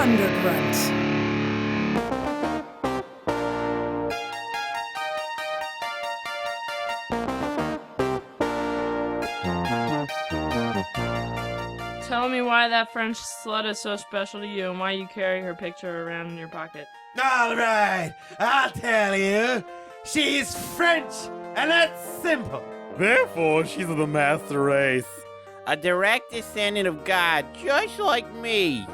Undergrunt. Tell me why that French slut is so special to you and why you carry her picture around in your pocket. All right, I'll tell you. She's French, and that's simple. Therefore, she's of the master race. A direct descendant of God, just like me.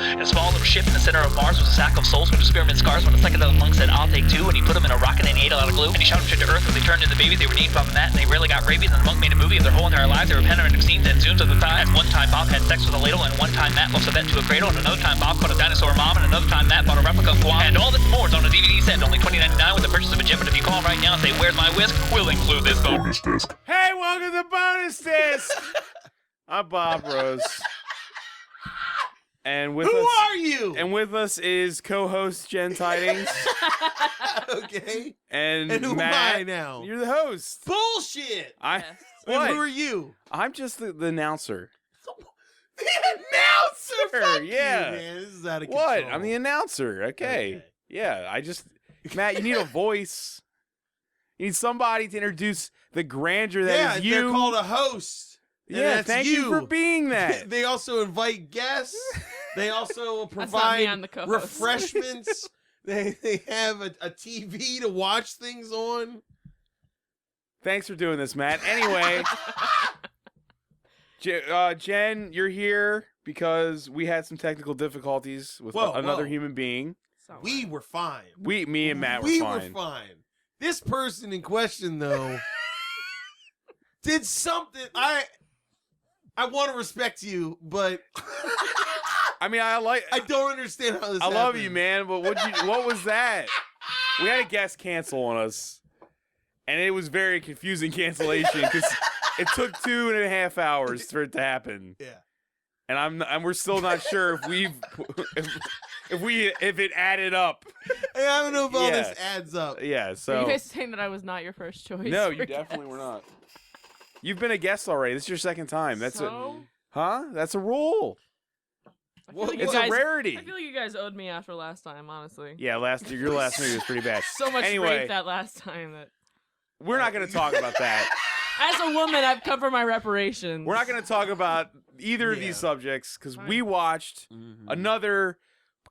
In a small little ship in the center of Mars was a sack of souls with experiment scars. When the second of the monk said, I'll take two, and he put them in a rocket and he ate a lot of glue. And he shot them straight to Earth when they turned into babies. They were named Bob and Matt, and they rarely got rabies. And the monk made a movie of their whole entire lives. They were panoramic scenes and zooms of the thighs. One time Bob had sex with a ladle, and one time Matt lost a vet to a cradle, and another time Bob caught a dinosaur mom, and another time Matt bought a replica of Guam. And all this and more is on a DVD set, only $20.99 with the purchase of a gem. But if you call right now and say, where's my whisk, we'll include this bonus disc. Hey, welcome to Bonus Disc. I'm Bob Rose. And with Who us, are you? And with us is co-host Jen Tydings. Okay. And who Matt, am I now? You're the host. Bullshit. I Yes. And what? who are you? I'm just the announcer. The announcer. Fuck Yeah. you, man. This is out of What? control. I'm the announcer. Okay. Yeah. Matt, you need a voice. You need somebody to introduce the grandeur that is you. They're called a host. And Yeah. that's Thank you for being that. They also invite guests. They also That's not me, provide I'm the co-host. refreshments. they have a TV to watch things on. Thanks for doing this, Matt. Anyway, Jen, you're here because we had some technical difficulties with another human being. We were fine. Me and Matt were we fine. were fine. This person in question, though, did something. I want to respect you, but I mean, I don't understand how this. I love happened. you, man. But what was that? We had a guest cancel on us, and it was very confusing cancellation because it took 2.5 hours for it to happen. Yeah. And we're still not sure if it added up. Hey, I don't know if all this adds up. Yeah. Are So you guys saying that I was not your first choice? no, for you definitely guests? were not. You've been a guest already. This is your second time. That's So? That's a rule. I feel like It's you guys, a rarity. I feel like you guys owed me after last time, honestly. Yeah, your last movie was pretty bad. So much Anyway. rape that last time that. We're not going to talk about that. As a woman, I've come for my reparations. We're not going to talk about either of Yeah. these subjects because Fine. we watched another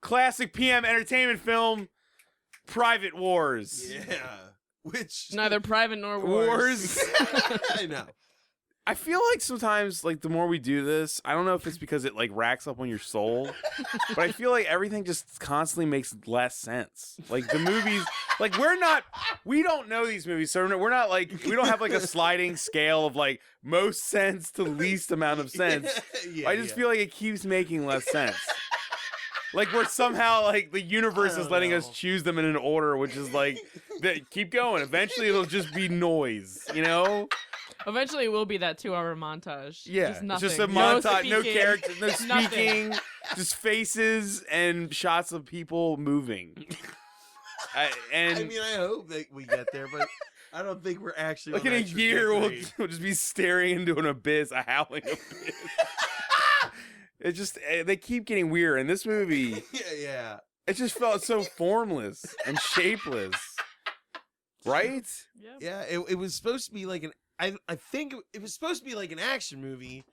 classic PM entertainment film, Private Wars. Yeah. Which Neither private nor wars. I know. I feel like sometimes, like, the more we do this, I don't know if it's because it, like, racks up on your soul, but I feel like everything just constantly makes less sense. Like, the movies, like, we don't know these movies, so we're not, like, we don't have, like, a sliding scale of, like, most sense to least amount of sense. Yeah, I just feel like it keeps making less sense. Like, we're somehow, like, the universe is letting us choose them in an order, which is, like, keep going. Eventually, it'll just be noise, you know? Eventually, it will be that 2-hour montage. Yeah, Just it's nothing. just a montage, no speaking. characters, no Nothing. speaking, just faces and shots of people moving. I And mean, I hope that we get there, but I don't think we're actually. like on in a that year, trajectory. we'll just be staring into an abyss, a howling abyss. It just they keep getting weird. And this movie, Yeah. it just felt so formless and shapeless, right? Yep. Yeah, it was supposed to be like I think it was supposed to be like an action movie,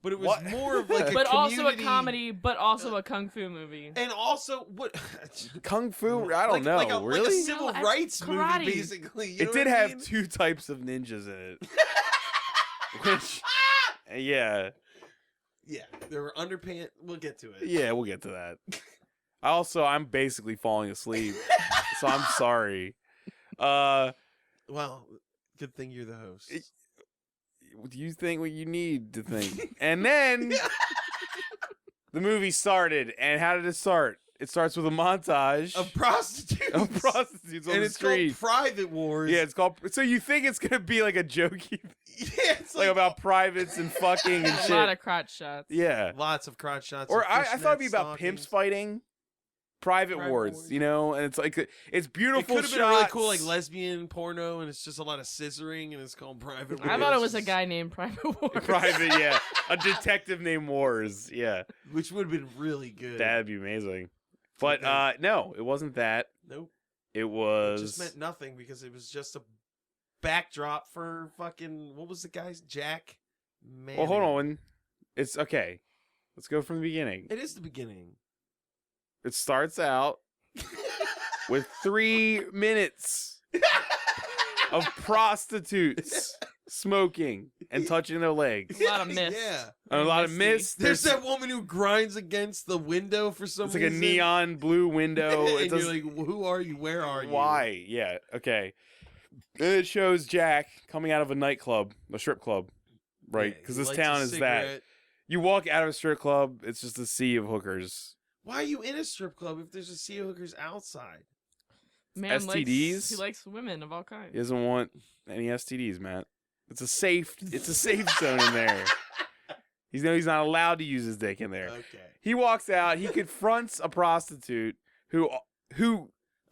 but it was What? more of like a But also a community- comedy, but also a kung fu movie. and also what Kung Fu, I don't know, like a really. civil No, rights karate. movie, basically. You It know did what I have mean? 2 types of ninjas in it, which, yeah. Yeah, there were underpants. We'll get to it. Yeah, we'll get to that. I'm basically falling asleep, so I'm sorry. Well, good thing you're the host. Do you think what you need to think? And then the movie started, and how did it start? It starts with a montage Of prostitutes. of prostitutes on and the it's street. called Private Wars. Yeah, it's called. So you think it's gonna be like a jokey, Yeah, it's like about privates and fucking and A shit? lot of crotch shots. Yeah. lots of crotch shots. Or and I thought it'd be fishnet about pimps stockings. fighting. private Private wards, wards. you know, and it's like it's It beautiful. could have been a really shots. cool like lesbian porno, and it's just a lot of scissoring, and it's called Private I Wards. thought it was a guy named Private War. Private, yeah, a detective named Wars, yeah, which would have been really good. that'd be amazing. But Okay. no, it wasn't that. Nope. It It was just meant nothing because it was just a backdrop for fucking what was the guy's Jack? Man. well, hold on. It's okay. Let's go from the beginning. It is the beginning. It starts out with 3 minutes of prostitutes smoking and touching their legs. A lot of mist. Yeah. And a lot of Misty. mist. There's that woman who grinds against the window for some It's like a reason. neon blue window. It and does, you're like, who are you? Where are you? why? Yeah. Okay. And it shows Jack coming out of a nightclub, a strip club, right? Yeah, Because he this lights town a is that. cigarette. You walk out of a strip club, it's just a sea of hookers. Why are you in a strip club if there's a sea of hookers outside? Man STDs? he likes women of all kinds. He doesn't want any STDs, Matt. It's a safe zone in there. He's not allowed to use his dick in there. Okay. He walks out. He confronts a prostitute who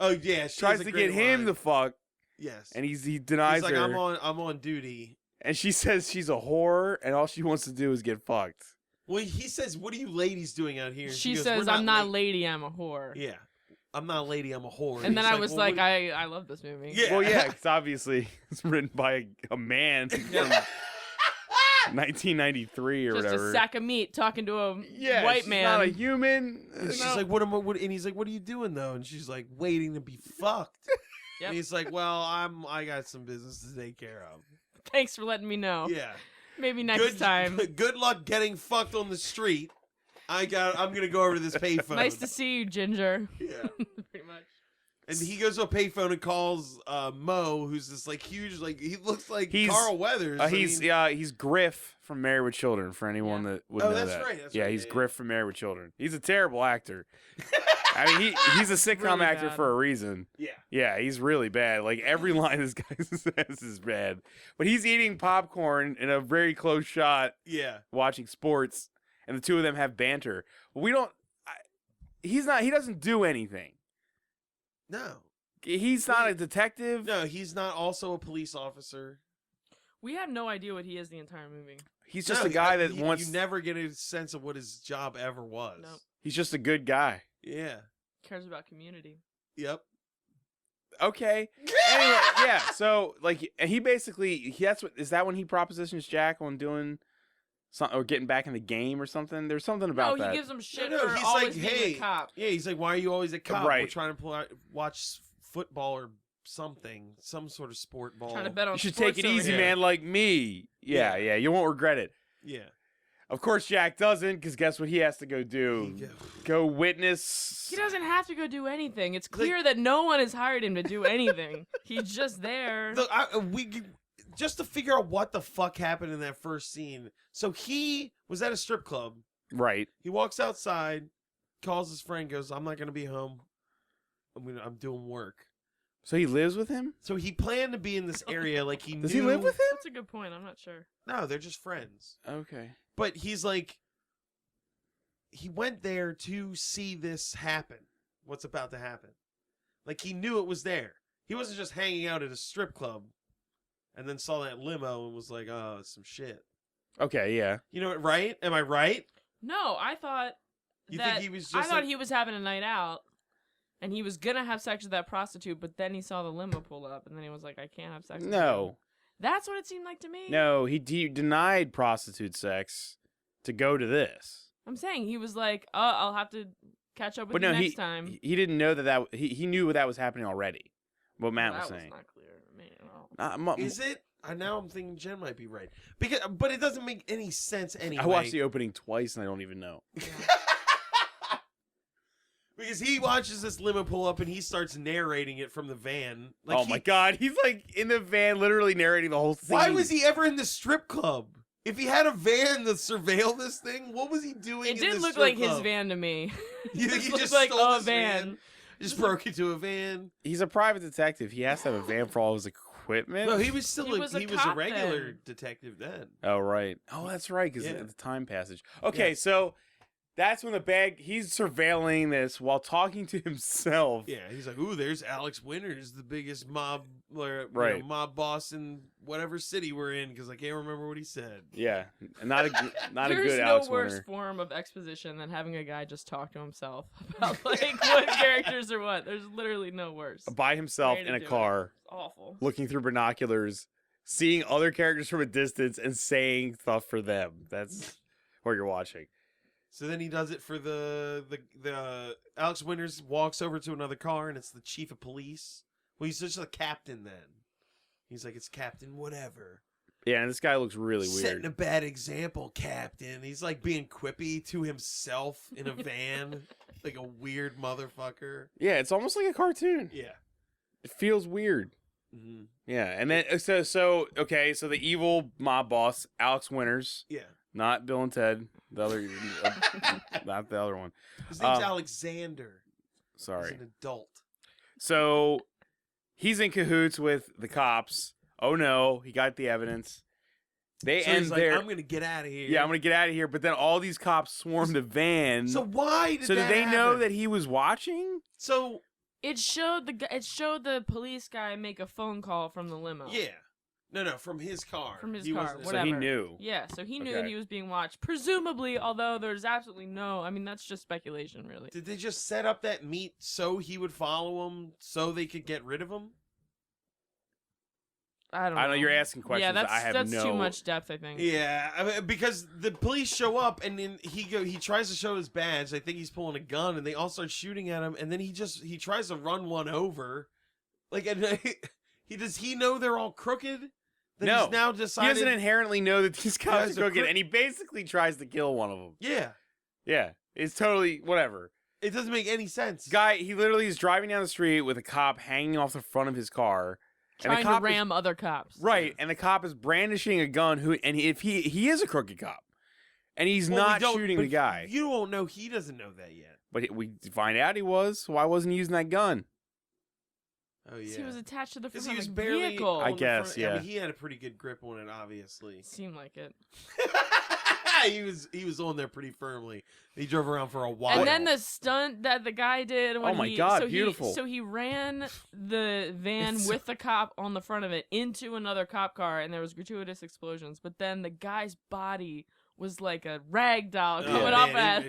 Oh yeah, she tries has a to great get him line. to fuck, Yes. and he denies He's like, her. I'm on duty. And she says she's a whore, and all she wants to do is get fucked. Well, he says, "What are you ladies doing out here?" And She goes, says, "We're "I'm not la-" lady, I'm a whore." Yeah, I'm not a lady. I'm a whore. And then he's I was well, like, what- I love this movie. Yeah. Well, yeah, because obviously it's written by a man from 1993 or Just whatever. a sack of meat talking to a Yeah, white she's man. not a human. And she's No. like, "What am I?" And he's like, "What are you doing though?" And she's like, "Waiting to be fucked." Yep. And he's like, "Well, I got some business to take care of." Thanks for letting me know. Yeah. Maybe next time. Good luck getting fucked on the street. I'm gonna go over to this payphone. Nice to see you, Ginger. Yeah. Pretty much. And he goes to a payphone and calls Mo, who's this like huge, like he looks like He's- Carl Weathers. I He's mean, he's Griff from Married with Children. For anyone that would Oh, know that's that. right, that's yeah, right, he's yeah, Griff from Married with Children. He's a terrible actor. I mean, he's a sitcom Really actor bad. for a reason. yeah. Yeah, he's really bad. Like every line this guy says is bad. But he's eating popcorn in a very close shot, Yeah. watching sports, and the two of them have banter. We don't. He doesn't do anything. No. He's not a detective. No, he's not also a police officer. We have no idea what he is the entire movie. He's just No, a guy that you wants. never get a sense of what his job ever was. Nope. He's just a good guy. Yeah. Cares about community. Yep. Okay. Anyway, yeah. So like, and he basically is that when he propositions Jack on doing something or getting back in the game or something? There's something about No, that. he gives him shit No, for he's always like, being hey, a cop. Yeah, he's like, why are you always a cop? We're Right. trying to watch football or something, some sort of sport ball. Trying to bet on You should sports take it over easy, here. man, like me. Yeah, Yeah. yeah. You won't regret it. Yeah. Of course, Jack doesn't, because guess what he has to go do? He go- Go witness. He doesn't have to go do anything. It's clear that no one has hired him to do anything. He's just there. Look, just to figure out what the fuck happened in that first scene. So he was at a strip club. Right. He walks outside, calls his friend, goes, "I'm not gonna be home. I'm doing work." So he lives with him? So he planned to be in this area, like he Does knew. he live with him? That's a good point. I'm not sure. No, they're just friends. Okay. But he's like, he went there to see this happen. What's about to happen? Like he knew it was there. He wasn't just hanging out at a strip club, and then saw that limo and was like, "Oh, it's some shit." Okay, yeah. You know what? Right? Am I right? No, I thought You that think he was just? I thought like, he was having a night out, and he was gonna have sex with that prostitute, but then he saw the limo pull up, and then he was like, "I can't have sex." with you." No. That's what it seemed like to me. No, he denied prostitute sex to go to this. I'm saying he was like, "Oh, I'll have to catch up with But you no, next time." he didn't know that he knew that was happening already. What Matt was That saying. was not clear to me at all. Is it? Now I'm thinking Jen might be right but it doesn't make any sense anyway. I watched the opening twice and I don't even know. Because he watches this limo pull up and he starts narrating it from the van. Like Oh my god, he's like in the van literally narrating the whole scene. Why was he ever in the strip club? If he had a van to surveil this thing, what was he doing? It in did this look strip like his club? van to me. You think he It just looked like stole a this van? Just broke into a van? He's a private detective. He has to have a van for all his equipment. No, he was still He was a he was a cop regular then. detective then. Oh right. Oh, that's right. Because Yeah. the time passage. Okay, Yeah. so That's when he's surveilling this while talking to himself. Yeah, he's like, ooh, there's Alex Winters, the biggest mob, Right. mob boss in whatever city we're in, because I can't remember what he said. Yeah, and not a good There's no Alex worse Winter. form of exposition than having a guy just talk to himself about like what characters are what. There's literally no worse. By himself way to in a do it. car, It's awful. looking through binoculars, seeing other characters from a distance, and saying stuff for them. That's what you're watching. So then he does it for the Alex Winters walks over to another car, and it's the chief of police. Well, he's just a captain then. He's like, it's Captain whatever. Yeah, and this guy looks really Setting a weird. bad example, Captain. He's like being quippy to himself in a van, like a weird motherfucker. Yeah, it's almost like a cartoon. Yeah. It feels weird. Mm-hmm. Yeah, and then so the evil mob boss, Alex Winters, Yeah. not Bill and Ted, the other, not the other one. His name's Alexander. Sorry. He's an adult. So he's in cahoots with the cops. Oh no, he got the evidence. They So end he's like, there. I'm gonna get out of here. Yeah, I'm gonna get out of here. But then all these cops swarm the van. So why did So that did they know happen? that he was watching? So It showed the police guy make a phone call from the limo. yeah. No, from his car. From his He car, wasn't- So he whatever. knew. Yeah, so he knew Okay. that he was being watched. Presumably, although there's absolutely no, I mean, that's just speculation, really. Did they just set up that meet so he would follow him so they could get rid of him? I don't know. I know you're asking questions. Yeah, that I have that's no. too much depth, I think. Yeah, I mean, because the police show up and then he tries to show his badge. I think he's pulling a gun, and they all start shooting at him. And then he tries to run one over. Like, and does he know they're all crooked? That No. he's now He decided. doesn't inherently know that these cops Guys are are cooking, crook- and he basically tries to kill one of them. Yeah, Yeah, it's totally whatever. it doesn't make any sense. Guy, he literally is driving down the street with a cop hanging off the front of his car. And the Trying to cop is- ram other cops. Right, and the cop is brandishing a gun. If he is a crooked cop, and he's Well, we not don't- shooting but the guy, You don't know. He doesn't know that yet. but we find out he was. Why wasn't he using that gun? Oh yeah, He was attached to the because front he was of the barely. vehicle. I on the guess, front- yeah. mean, he had a pretty good grip on it, obviously. Seemed like it. he was on there pretty firmly. He drove around for a while. And then the stunt that the guy did when Oh my he, God, so beautiful. So he ran the van It's- with the cop on the front of it into another cop car, and there was gratuitous explosions. But then the guy's body was like a rag doll coming up at to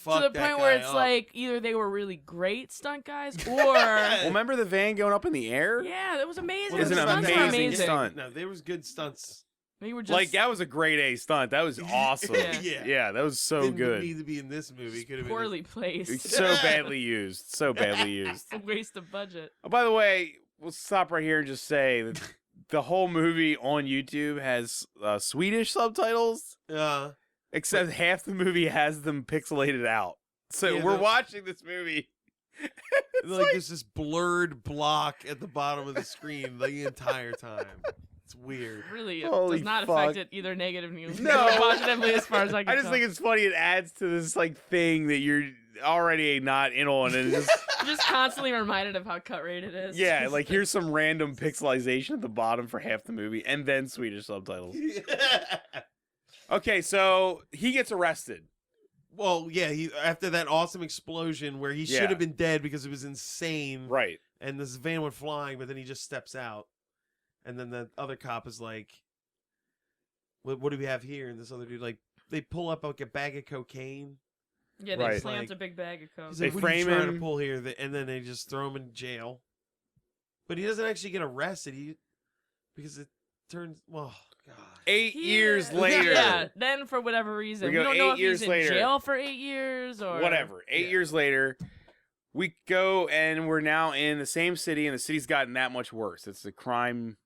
the point where it's like either they were really great stunt guys or Well, remember the van going up in the air? yeah, that was amazing. It's The an stunts were amazing stunt. No, there was good stunts. They were just Like that was a grade A stunt. That was awesome. Yeah. Yeah. That was so Didn't good. need to be in this movie. Could have poorly placed. It's so badly used. So badly used. A waste of budget. Oh, by the way, we'll stop right here and just say that the whole movie on YouTube has Swedish subtitles, been. except half the movie has them pixelated out. So Yeah, we're the- watching this movie. Like there's this blurred block at the bottom of the screen the entire time. It's weird. Really, it Holy does not fuck. affect it either negatively No. or positively as far as I can I just tell. think it's funny. It adds to this like thing that you're already not in on, and it's just I'm just constantly reminded of how cut rate it is. yeah, like here's some random pixelization at the bottom for half the movie, and then Swedish subtitles. Okay, so he gets arrested. Well, yeah, he after that awesome explosion where he Yeah. should have been dead because it was insane. Right. And this van went flying, but then he just steps out. And then the other cop is like, what do we have here? And this other dude, like, they pull up like a bag of cocaine. Yeah, they Right. slammed Like- a big bag of coke. He's They like, what are you frame trying him. to pull here? And then they just throw him in jail. But he doesn't actually get arrested. Because it turns, well, God. 8 Yeah. years later. Yeah, then for whatever reason. We We go don't know 8 if years he's in later. jail for 8 years or Whatever. 8 Yeah. years later, we go and we're now in the same city, and the city's gotten that much worse. It's the crime.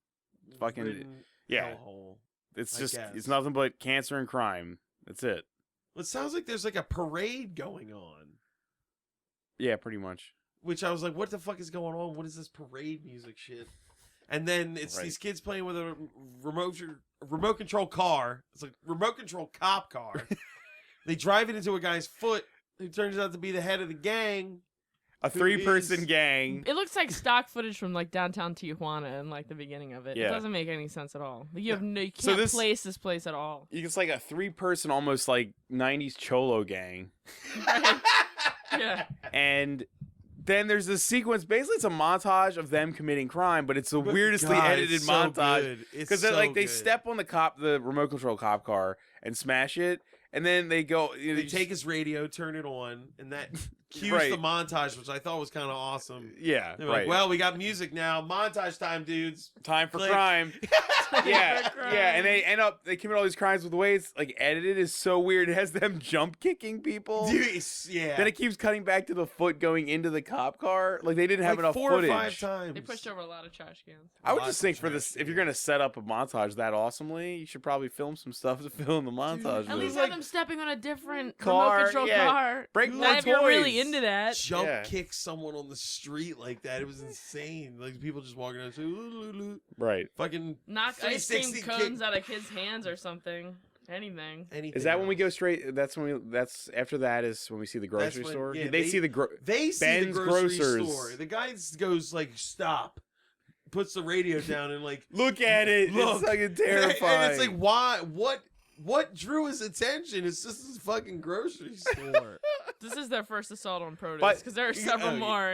Fucking- Ridden yeah. hellhole. It's I just guess. it's nothing but cancer and crime. That's it. Well, it sounds like there's like a parade going on. Yeah, pretty much. Which I was like, what the fuck is going on? What is this parade music shit? And then it's Right. these kids playing with a remote control car. It's like remote control cop car. They drive it into a guy's foot who turns out to be the head of the gang. a 3-person gang. It looks like stock footage from like downtown Tijuana and like the beginning of it. Yeah. It doesn't make any sense at all. You can't So place this place at all. It's like a 3-person, almost like 90s cholo gang. Right. Yeah. And then there's this sequence. Basically, it's a montage of them committing crime, but it's the weirdestly God, edited it's so montage good. It's because so they good. step on the remote control cop car and smash it, and then they go. They take his radio, turn it on, and that cues Right. the montage, which I thought was kind of awesome. Yeah, They're right. like, well, we got music now. Montage time, dudes. Time for Click. crime. Yeah, crime. yeah, and they commit all these crimes, but the way it's like edited is so weird. It has them jump kicking people. Dude, yeah. Then it keeps cutting back to the foot going into the cop car. Like they didn't have like enough 4 footage. or 5 times. They pushed over a lot of trash cans. I would Lots just think of for this, trash, if you're yeah. gonna set up a montage that awesomely, you should probably film some stuff to fill in the montage. At with. least have them stepping on a different Car, remote control yeah. car. Break Not more if you're really toys. into that. Jump Yeah. kick someone on the street like that. It was insane. Like people just walking around saying, "Ooh, Right. fucking Knock ice cream 360 cones kick. out of kids' hands or something. Anything. anything." Is that when we go else. straight? That's after that is when we see the That's grocery when- store. yeah, they see the They see Ben's the grocery Grocers. store. The guy goes like, "Stop," puts the radio down and like, look at it. Look. It's fucking terrifying. And it's like, why? What drew his attention? It's just this fucking grocery store. This is their first assault on produce But- because there are several Oh, more.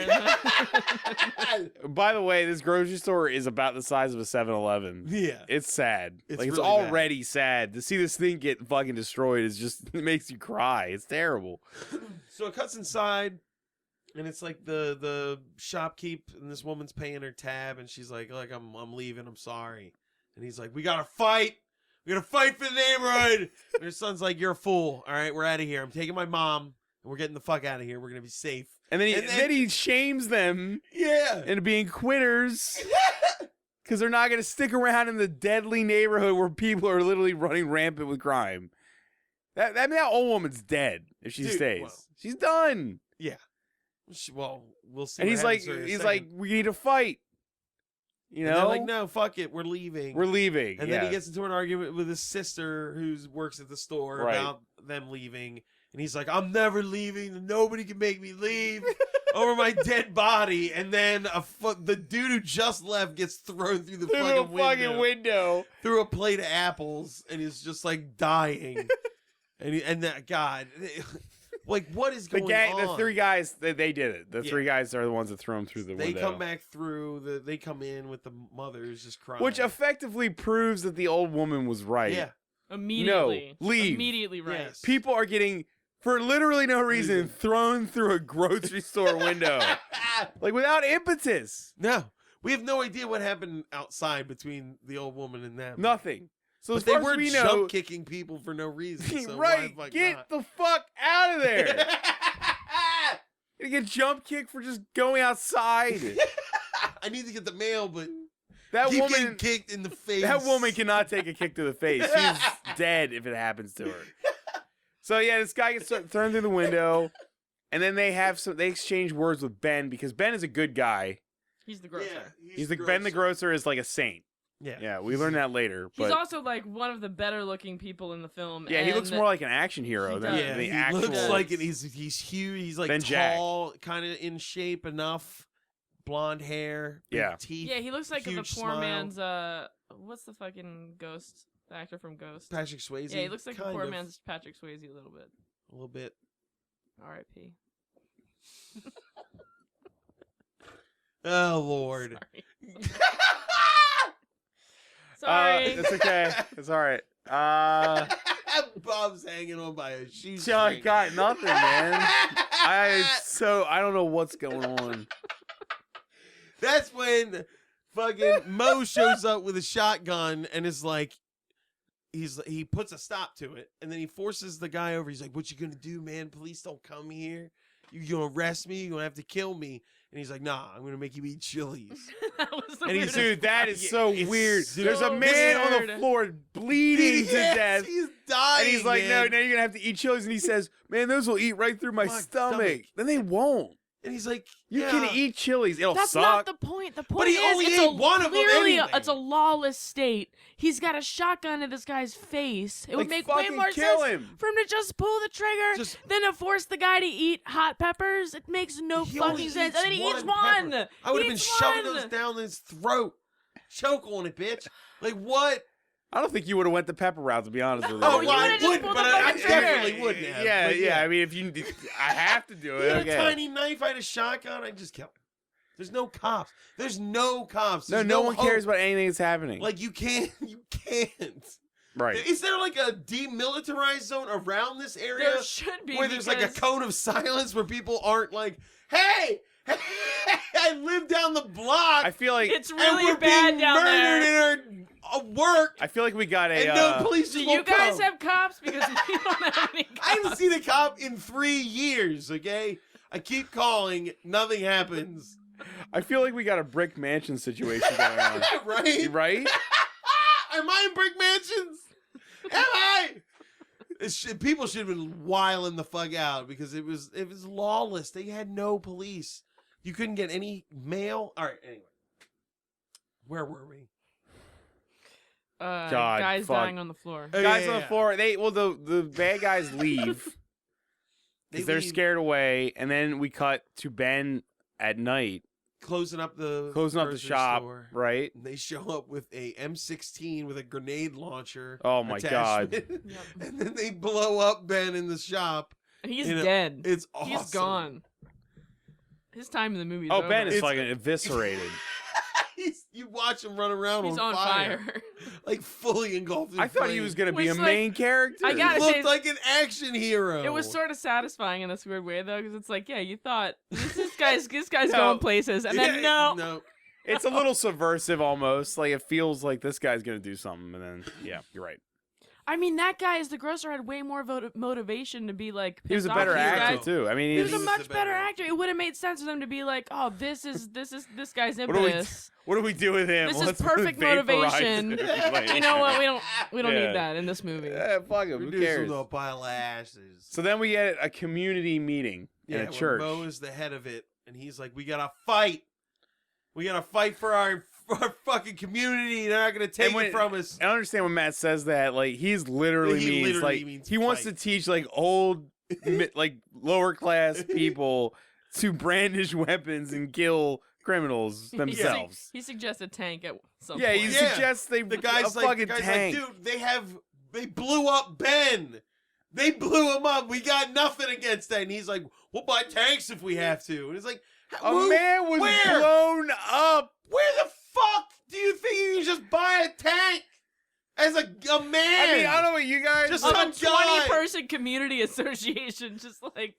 By the way, this grocery store is about the size of a 7-Eleven. Yeah. It's sad. It's Like it's really already sad to see this thing get fucking destroyed. Is just it makes you cry. It's terrible. So it cuts inside, and it's like the shopkeep, and this woman's paying her tab, and she's like, I'm leaving. I'm sorry. And he's like, we gotta fight. We gotta fight for the neighborhood. And her son's like, you're a fool. All right, we're out of here. I'm taking my mom, and we're getting the fuck out of here. We're gonna be safe. And then And then- then he shames them Yeah. into being quitters because they're not going to stick around in the deadly neighborhood where people are literally running rampant with crime. That old woman's dead if she Dude, stays. well. She's done. Well, we'll see. And what he's like, happens to her in a he's second. like, we need to fight. You And know, they're like, no, fuck it, we're leaving. we're leaving. And yeah. then he gets into an argument with his sister who works at the store Right. about them leaving. And he's like, I'm never leaving. Nobody can make me leave over my dead body. And then the dude who just left gets thrown through the through fucking window window. through a plate of apples and is just like dying. and that God, like what is The going on? the 3 guys, they did it. The Yeah. 3 guys are the ones that threw him through the They window. come back through. They come in with the mother who's just crying. Which effectively proves that the old woman was right. yeah. Immediately. No, leave. Immediately right. Yes. People are getting, for literally no reason, thrown through a grocery store window. Like, without impetus. No, we have no idea what happened outside between the old woman and them. Nothing. So But as they far were as we jump know, kicking people for no reason. So right, why the fuck get not? the fuck out of there. Gonna get jump kicked for just going outside. I need to get the mail, but That keep woman, getting kicked in the face. that woman cannot take a kick to the face. She's dead if it happens to her. So yeah, this guy gets thrown through the window, and then they exchange words with Ben because Ben is a good guy. He's the grocer. Yeah, He's Ben the grocer is like a saint. Yeah, Yeah, we learned that later. He's But also like one of the better looking people in the film. yeah, he and looks more like an action hero He than does. Yeah, the he actual. looks like it. He's huge. He's like Ben Jack. tall, kind of in shape enough, blonde hair, big Yeah. teeth. Yeah, he looks like the huge poor smile. man's what's the fucking Ghost? The actor from Ghost. Patrick Swayze. Yeah, he looks like the kind poor of, man's Patrick Swayze a little bit. a little bit. R.I.P. Oh Lord. Sorry. It's okay. It's all right. Bob's hanging on by a I shoestring. got nothing, man. I don't know what's going on. That's when fucking Mo shows up with a shotgun and is like, he puts a stop to it, and then he forces the guy over. He's like, "What you gonna do, man? Police don't come here. You gonna arrest me? You gonna have to kill me?" And he's like, "Nah, I'm gonna make you eat chilies." That was the And he's- weirdest Dude, that part. is so It's weird. so There's a man on the weird. floor bleeding to Yes, death. He's dying. And he's like, man. no, now you're going to have to eat chilies. And he says, man, those will eat right through my My stomach. stomach. Then they won't. And he's like, You yeah. can eat chilies. It'll That's suck. not the point. The point he is, only it's ate one of them clearly anyway. it's a lawless state. He's got a shotgun to this guy's face. It would Like, make way fucking more kill sense him. for him to just pull the trigger than to force the guy to eat hot peppers. It makes no He fucking only sense. eats And then he eats one one. pepper. I would have He been eats shoving one. those down his throat. Choke on it, bitch. Like, what? I don't think you would have went the pepper route, to be honest with you. Oh, you I would've just would, pulled but the I fucking trigger. definitely wouldn't have. Yeah, But yeah. I mean, if you, I have to do He it. had Okay. a tiny knife. I had a shotgun. I just killed him. There's no cops. There's no cops. No, There's no one hope. cares about anything that's happening. Like, you can't. You can't. Right. Is there like a demilitarized zone around this area? There should be where there's like a because- cone of silence where people aren't like, hey, I live down the block. I feel like It's and really we're bad being down murdered there. in our work. I feel like we got a. And no police Do just you won't guys come. have cops? Because we don't have any cops. I haven't seen a cop in 3 years, okay? I keep calling, nothing happens. I feel like we got a brick mansion situation going on. Right? Right? Am I in brick mansions? Am I? People should have been wiling the fuck out because it was lawless. They had no police. You couldn't get any mail. All right, anyway. Where were we? God, guys fuck. dying on the floor. Oh, Guys yeah, on the yeah. floor. The bad guys leave They because they're leave, scared away, and then we cut to Ben at night closing up the closing up the grocery shop. store. Right? And they show up with a M16 with a grenade launcher. Oh my God. attachment. Yep. And then they blow up Ben in the shop. He's You know, dead. It's awesome. He's gone. His time in the movie is Oh, over. Ben is It's- fucking eviscerated. You watch him run around He's on on fire. like fully engulfed in I thought he flames. was gonna be Which, a like, main character. I He gotta say, looked like an action hero. It was sort of satisfying in this weird way though, because it's like, yeah, you thought this guy's No. going places, and then no. It's a little subversive almost. Like it feels like this guy's gonna do something, and then yeah, you're right. I mean, that guy as the grocer had way more motivation to be like. He was a pissed better off at these actor guys. too. I mean, He was He a was much the better better actor. It would have made sense for them to be like, oh, this guy's What do we impetus. what do we do with him? This is Let's perfect vaporize motivation. him. Like, You know what? We don't Yeah. need that in this movie. Yeah, fuck him. Who Reduce him cares? to a pile of ashes. So then we get a community meeting in yeah, a where church. Mo is the head of it, and he's like, "We gotta fight. We gotta fight for our fucking community. They're not gonna take it from us." I understand when Matt says that. Like he's literally He means literally like means he wants fight. to teach like old, like lower class people to brandish weapons and kill criminals themselves. He suggests a tank at some Yeah, point. he Yeah. suggests they The guy's a like, fucking tank. dude, they blew up Ben. They blew him up. We got nothing against that. And he's like, we'll buy tanks if we have to. And it's like, A man was where? blown up. Where the fuck do you think you can just buy a tank as a man? I mean, I don't know what you guys. Just Of some a guy. 20-person community association, just like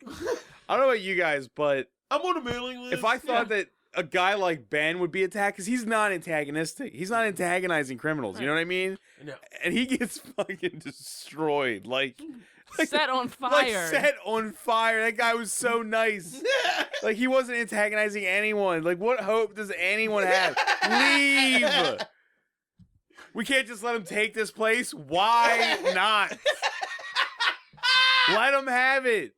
I don't know about you guys, but I'm on a mailing list. if I thought that a guy like Ben would be attacked, because he's not antagonistic. He's not antagonizing criminals. You know what I mean? No. And he gets fucking destroyed. Like set on fire. Like set on fire. That guy was so nice. Like he wasn't antagonizing anyone. Like what hope does anyone have? Leave. We can't just let him take this place. Why not? Let him have it.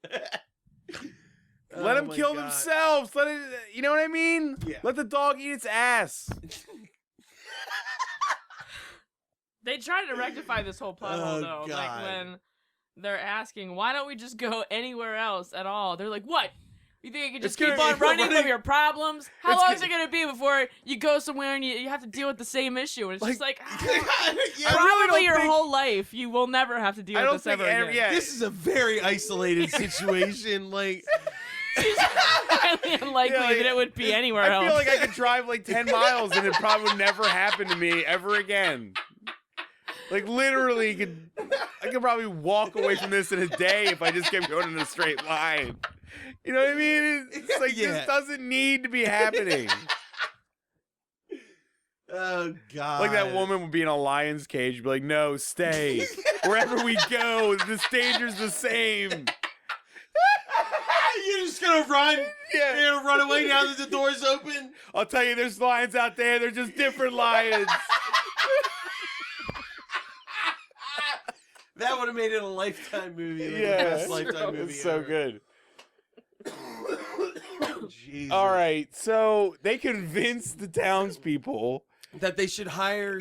Let him Oh my kill God. themselves. Let it. You know what I mean? Yeah. Let the dog eat its ass. They tried to rectify this whole plot hole, Oh, though. God. Like when they're asking, why don't we just go anywhere else at all? They're like, what? You think you can just It's keep gonna on be running from running- your problems? How It's long go- is it going to be before you go somewhere and you have to deal with the same issue? And it's just like, Yeah, I really probably don't your think- whole life, you will never have to deal I with don't this think ever every- again. yeah. This is a very isolated situation. Like, It's highly unlikely Yeah, like, that it would be anywhere I else. feel like I could drive like 10 miles and it probably would never happen to me ever again. Like literally, I could probably walk away from this in a day if I just kept going in a straight line. You know what I mean? It's like Yeah. this doesn't need to be happening. oh God. Like that woman would be in a lion's cage, be like, "No, stay. Wherever we go, this danger's the same." You're just gonna run. Yeah. You're gonna run away now that the door's open. I'll tell you, there's lions out there. They're just different lions. That would have made it a Lifetime movie. Like Yeah. the best Lifetime movie. It's so ever. good. Jesus. All right, so they convinced the townspeople That they should hire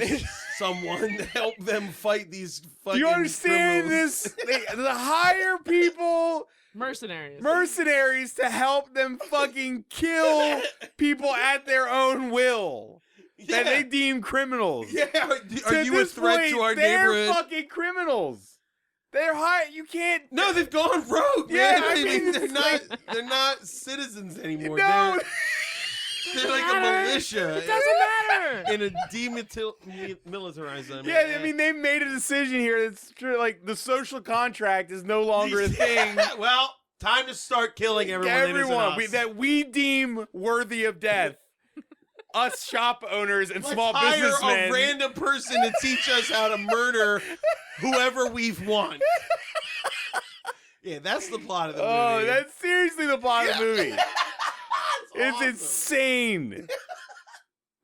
someone to help them fight these Do fucking you understand criminals. this? They hire people, Mercenaries to help them fucking kill people at their own will that they deem criminals. Yeah, are To you a this threat point, to our they're neighborhood? fucking criminals. They're hired. You can't. No, they've gone rogue. Yeah, man. I mean, they're it's not. They're not citizens anymore. No. They're like a militia. It doesn't matter. In a demilitarized zone. Yeah, I mean, they made a decision here. It's true. Like the social contract is no longer a thing. Well, time to start killing everyone. That we deem worthy of death. Us shop owners and Let's small hire businessmen. a random person to teach us how to murder whoever we want. Yeah, that's the plot of the movie. Oh, that's seriously the plot of the movie. It's awesome. insane.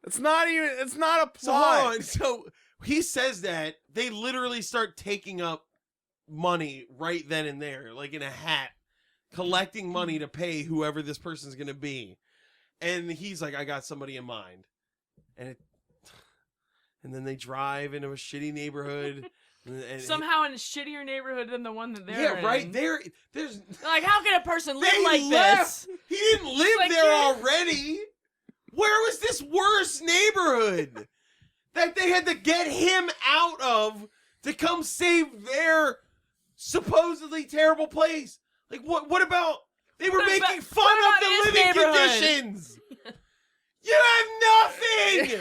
It's not a So hold plot. on. So he says that they literally start taking up money right then and there, like in a hat, collecting money to pay whoever this person's gonna be. And he's like, I got somebody in mind. And then they drive into a shitty neighborhood. And Somehow in a shittier neighborhood than the one that they're in. yeah, right there. There's Like, how can a person live they like left. this? He didn't live Like, there yeah. already. Where was this worse neighborhood that they had to get him out of to come save their supposedly terrible place? Like, what about they were What making about- fun what of about the his living neighborhood? conditions? You have nothing.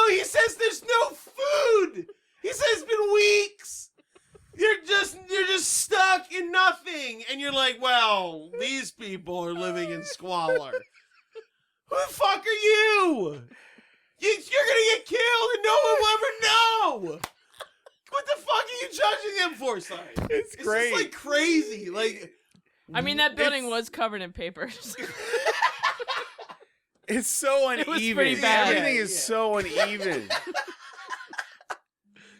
He says there's no food. He says it's been weeks. You're just stuck in nothing. And you're like, well, these people are living in squalor. Who the fuck are you? You're gonna get killed and no one will ever know. What the fuck are you judging them for, son? It's great. Just like crazy. Like, I mean, that building it's- was covered in papers. It's so It was uneven. pretty bad. Everything Yeah, is yeah. so uneven.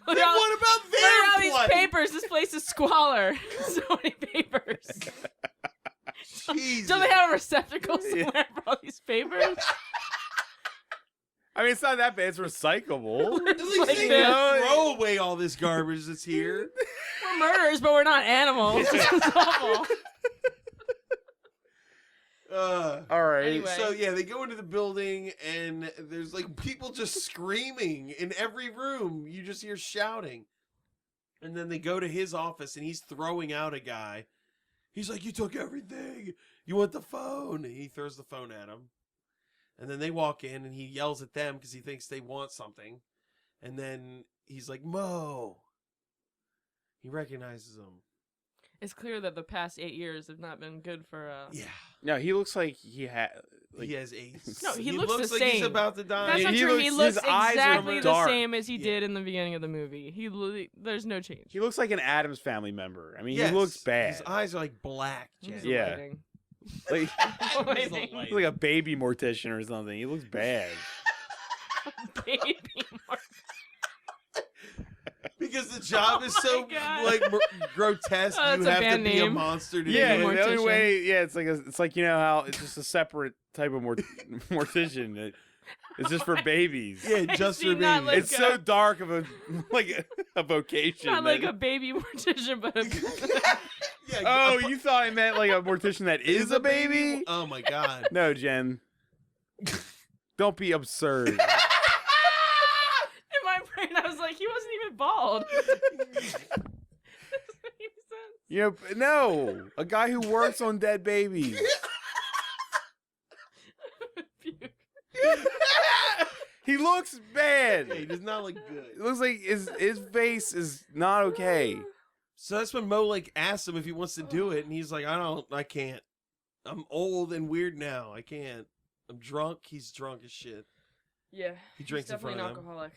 Look then at all- what about look at all their these blood? papers. This place is squalor. So many papers. Jesus. Don't they have a receptacle somewhere for all these papers? I mean, it's not that bad. It's recyclable. At least Like they this. can throw away all this garbage that's here. We're murderers, but we're not animals. This is awful. All right. Anyway. So yeah, they go into the building and there's like people just screaming in every room. You just hear shouting. And then they go to his office and he's throwing out a guy. He's like, "You took everything. You want the phone?" And he throws the phone at him. And then they walk in and he yells at them because he thinks they want something. And then he's like, "Mo." He recognizes them. It's clear that the past 8 years have not been good for. Yeah. No, he looks like he had. Like, He has AIDS. No, he looks the like he's same. about to die. That's Yeah, not he true. He looks- looks his eyes are exactly the dark. same as he Yeah. did in the beginning of the movie. There's no change. he looks like an Adams Family member. I mean, Yes. he looks bad. His eyes are like black. He's Jen. Yeah. lighting. Like, Lighting. he's like a baby mortician or something. He looks bad. Baby Mark. Because the job is Oh so my God. like grotesque. Oh, that's You a have to band be a name. monster to Yeah, do the it. only mortician. way. Yeah, it's like you know how it's just a separate type of mortician. It's just for babies. Yeah, just see, for not babies. like It's so dark of a a vocation. Not like that- a baby mortician, but a. Yeah, Oh, you thought I meant like a mortician that is a baby? Oh my god. No, Jen. Don't be absurd. In my brain, I was like, he wasn't even bald. Doesn't make sense. You know, no, a guy who works on dead babies. Puke. He looks bad. Yeah, he does not look It good. looks like his face is not okay. So that's when Mo like asks him if he wants to do it, and he's like, I can't. I'm old and weird now. I can't. I'm drunk. He's drunk as shit. Yeah. He drinks he's in front definitely of an them.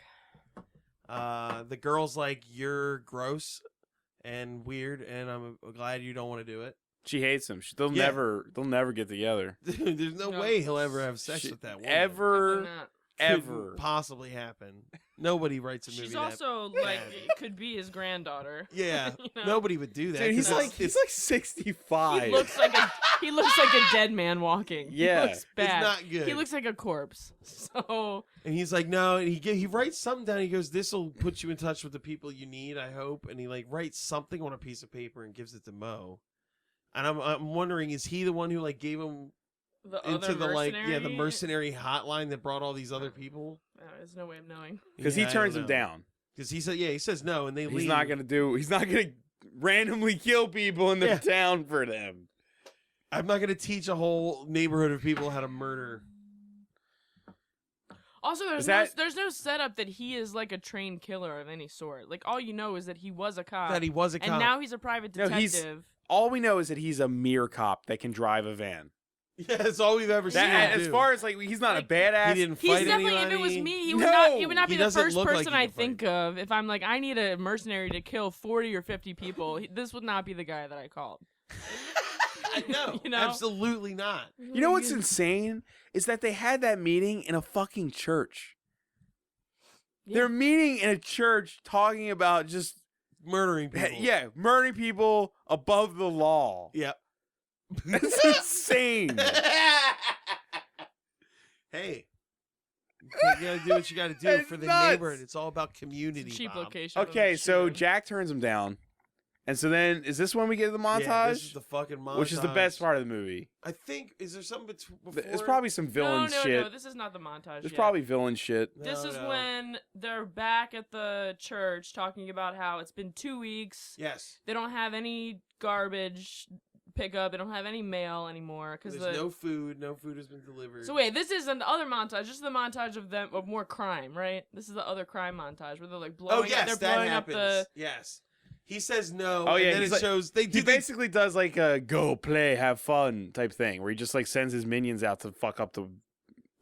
alcoholic. The girl's like, "You're gross and weird, and I'm glad you don't want to do it." She hates him. They'll Yeah. never get together. Dude, there's no No. way he'll ever have sex She- with that woman. ever. Definitely not. ever possibly happen. Nobody writes a movie. She's that also bad. like it could be his granddaughter. Yeah, You know? nobody would do that. Dude, he's 'cause like 65. He looks like a dead man walking. Yeah. He looks bad. It's not good. He looks like a corpse. So and he's like, no, and he writes something down. He goes, "This will put you in touch with the people you need, I hope." And he like writes something on a piece of paper and gives it to Mo. And I'm wondering, is he the one who like gave him the into other the like mercenary? the mercenary hotline that brought all these other people? There's no way of knowing. Because he turns him down. Because he says no, and they leave. He's not gonna randomly kill people in the town for them. I'm not gonna teach a whole neighborhood of people how to murder. Also, there's no setup that he is like a trained killer of any sort. Like all you know is that he was a cop. That he was a cop. And now he's a private No, detective. All we know is that he's a mere cop that can drive a van. Yeah, that's all we've ever seen him As do. far as like he's not a badass. He didn't He's fight definitely, anybody. if it was me, he would not be He the doesn't first look like person he I could think of if I'm like, I need a mercenary to kill 40 or 50 people. This would not be the guy that I called. No, You know? absolutely not. You know what's insane is that they had that meeting in a fucking church. Yeah. They're meeting in a church talking about just Murdering people. yeah, murdering people above the law. Yep. That's insane. Hey, you gotta do what you gotta do It's for the nuts. neighborhood. It's all about community. Cheap Bob. location. Okay, so Shoot him. Jack turns him down. And so then, is this when we get the montage? Yeah, this is the fucking montage. Which is the best part of the movie. I think. Is there something before? There's probably some villain shit. No, this is not the montage. There's yet. probably villain shit. This No, is no. when they're back at the church talking about how it's been 2 weeks. Yes. They don't have any garbage pickup. They don't have any mail anymore because There's no food. No food has been delivered. So wait, this is another montage. This is the montage of more crime, right? This is the other crime montage where they're like blowing. Oh yes, they're that blowing happens. up the. Yes. He says no. Oh, yeah, And then he's it like- shows they He do. basically does like a go play, have fun type thing, where he just like sends his minions out to fuck up the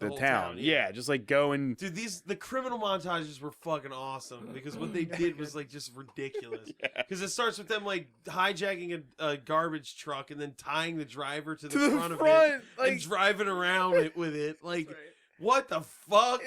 whole town. town, Yeah, just like go and Dude, the criminal montages were fucking awesome because what they did was like just ridiculous. Because it starts with them like hijacking a garbage truck and then tying the driver to the front of it and driving around it with it. Like, what the fuck?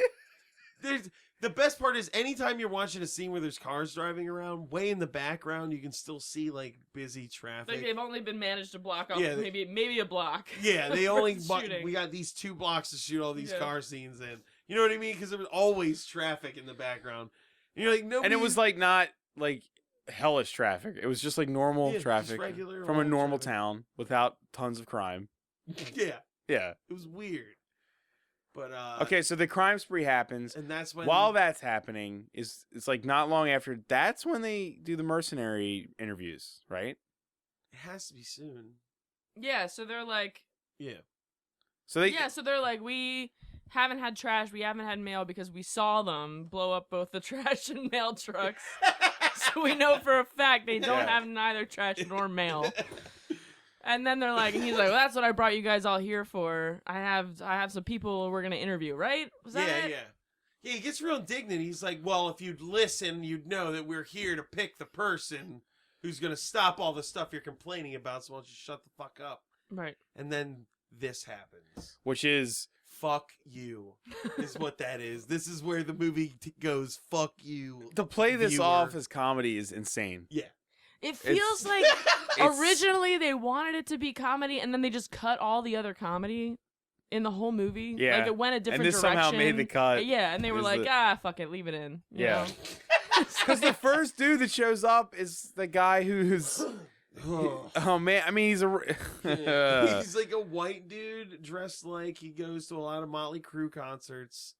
The best part is anytime you're watching a scene where there's cars driving around, way in the background you can still see like busy traffic. Like they've only been managed to block off Yeah, maybe a block. Yeah, they only shooting. we got these 2 blocks to shoot all these Yeah. car scenes in. You know what I mean? Because there was always traffic in the background. And you're like, nobody. and it was like not like hellish traffic. It was just like normal just traffic regular from a old normal traffic. town without tons of crime. Yeah, Yeah. it was weird. But Okay, so the crime spree happens. and that's when While that's happening, it's like not long after. That's when they do the mercenary interviews, right? it has to be soon. Yeah, so they're like, Yeah, So they so they're like, we haven't had trash, we haven't had mail because we saw them blow up both the trash and mail trucks. So we know for a fact they don't Yeah. have neither trash nor mail. And then they're like, and he's like, well, that's what I brought you guys all here for. I have some people we're gonna interview, right? Was that it? Yeah, he gets real indignant. He's like, well, if you'd listen, you'd know that we're here to pick the person who's gonna stop all the stuff you're complaining about. So why don't you shut the fuck up? Right. And then this happens. which is Fuck you is what that is. This is where the movie goes. Fuck you. to play this viewer. off as comedy is insane. Yeah. It feels like It's- originally they wanted it to be comedy, and then they just cut all the other comedy in the whole movie. Yeah. Like it went a different And this direction. somehow made the cut. Yeah, and they were Is like, the- fuck it, leave it in. you Yeah. know? Because the first dude that shows up is the guy who's. Oh man, I mean he's a. He's like a white dude dressed like he goes to a lot of Motley Crue concerts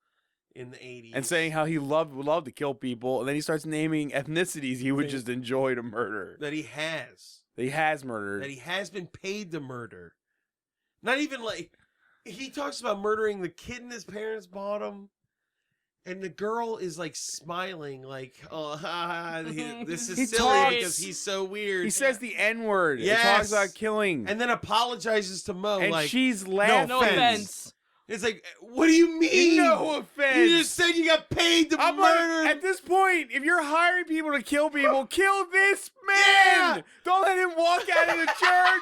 in the 80s. and saying how he would love to kill people, and then he starts naming ethnicities he would just enjoy to murder. that he has. That he has murdered. That he has been paid to murder. Not even like he talks about murdering the kid his parents bought him. And the girl is like smiling, like, "Oh, this is He silly talks- because he's so weird." He says the N-word. Yes. He talks about killing. and then apologizes to Mo, And like, she's laughing. No offense. It's like, what do you mean? No offense. You just said you got paid to I'm murder. like, at this point, if you're hiring people to kill people, kill this man. Yeah. Don't let him walk out of the church.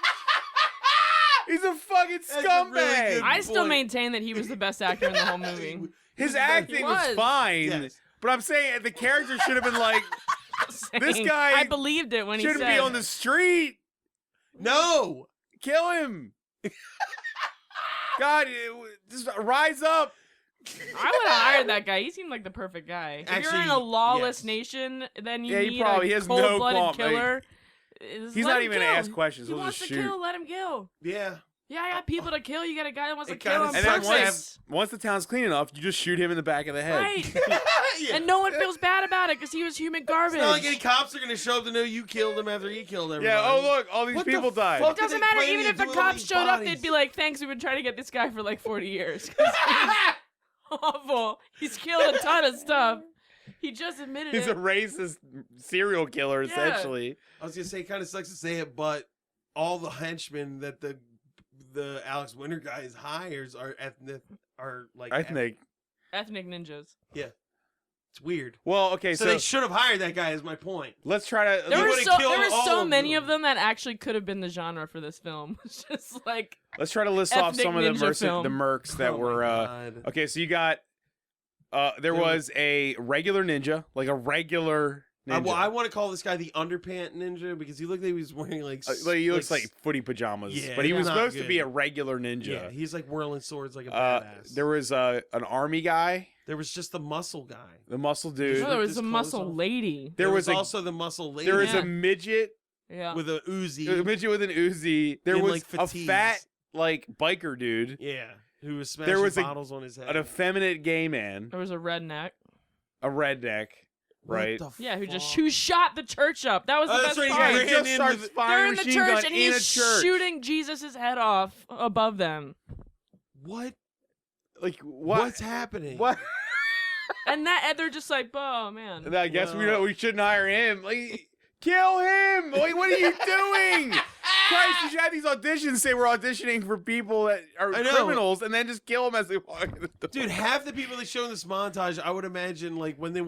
He's a fucking That's a really scumbag. good I still point. maintain that he was the best actor in the whole movie. His acting was was. fine, Yes. but I'm saying the character should have been like, this guy I believed it when he shouldn't said be on the street. No. Kill him. God, just rise up. I would have hired that guy. He seemed like the perfect guy. If you're in a Actually, lawless yes. nation, then you Yeah, he need probably a has no cold-blooded qualm. killer. He's not even gonna ask questions. He He'll wants just to shoot. kill, let him kill. Yeah. Yeah, I got people to kill. You got a guy that wants to It kill kinda him. And then sucks. once the town's clean enough, you just shoot him in the back of the head. Right. Yeah. And no one feels bad about it because he was human garbage. It's not like any cops are going to show up to know you killed him after he killed everybody. Yeah, oh look, all these What the people died. fuck? It doesn't What are they matter. planning Even to if the do with all cops these showed up, bodies? they'd be like, thanks, we've been trying to get this guy for like 40 years. 'Cause he's awful. He's killed a ton of stuff. He just admitted He's it. a racist serial killer, Yeah. essentially. I was going to say, it kind of sucks to say it, but all the henchmen that the Alex Winter guys hires are ethnic. Ethnic ninjas. It's weird. Well, okay, So they should have hired that guy. Is my point. let's try to. There were would've so, killed there were all so of many them. of them that actually could have been the genre for this film. It's just like Let's try to list off ethnic some of the ninja film. mercs that Oh my were. God. Okay, so you got. There was a regular ninja, like a regular ninja. Well, I want to call this guy the underpant ninja because he looked like he was wearing like. He looks like footy pajamas, Yeah, but he was not supposed to good. be a regular Yeah, ninja. he's like whirling swords like a badass. There was an army guy, There was just the muscle guy. the muscle dude. oh, there was his a clothes muscle off. lady. There was also the muscle lady. There was Yeah. a midget, Yeah. with a a Uzi. midget with an Uzi. There In, was like, a fatigues. fat like biker dude, Yeah, who was smashing was bottles on his head. an effeminate gay man, There was a redneck. a redneck, What right? the Yeah, fuck? who shot the church up. That was the Oh, best that's right, he part. ran He just in starts with- They're firing in the machine church gun and in a he's church. shooting Jesus' head off above them. What? Like what? What's happening? What? And they're just like, oh man. And I guess Well- we shouldn't hire him. Like, kill him! Like, what are you doing? Christ, you should have these auditions say we're auditioning for people that are I know. criminals, and then just kill them as they walk in the door. Dude, half the people they show in this montage, I would imagine, like when they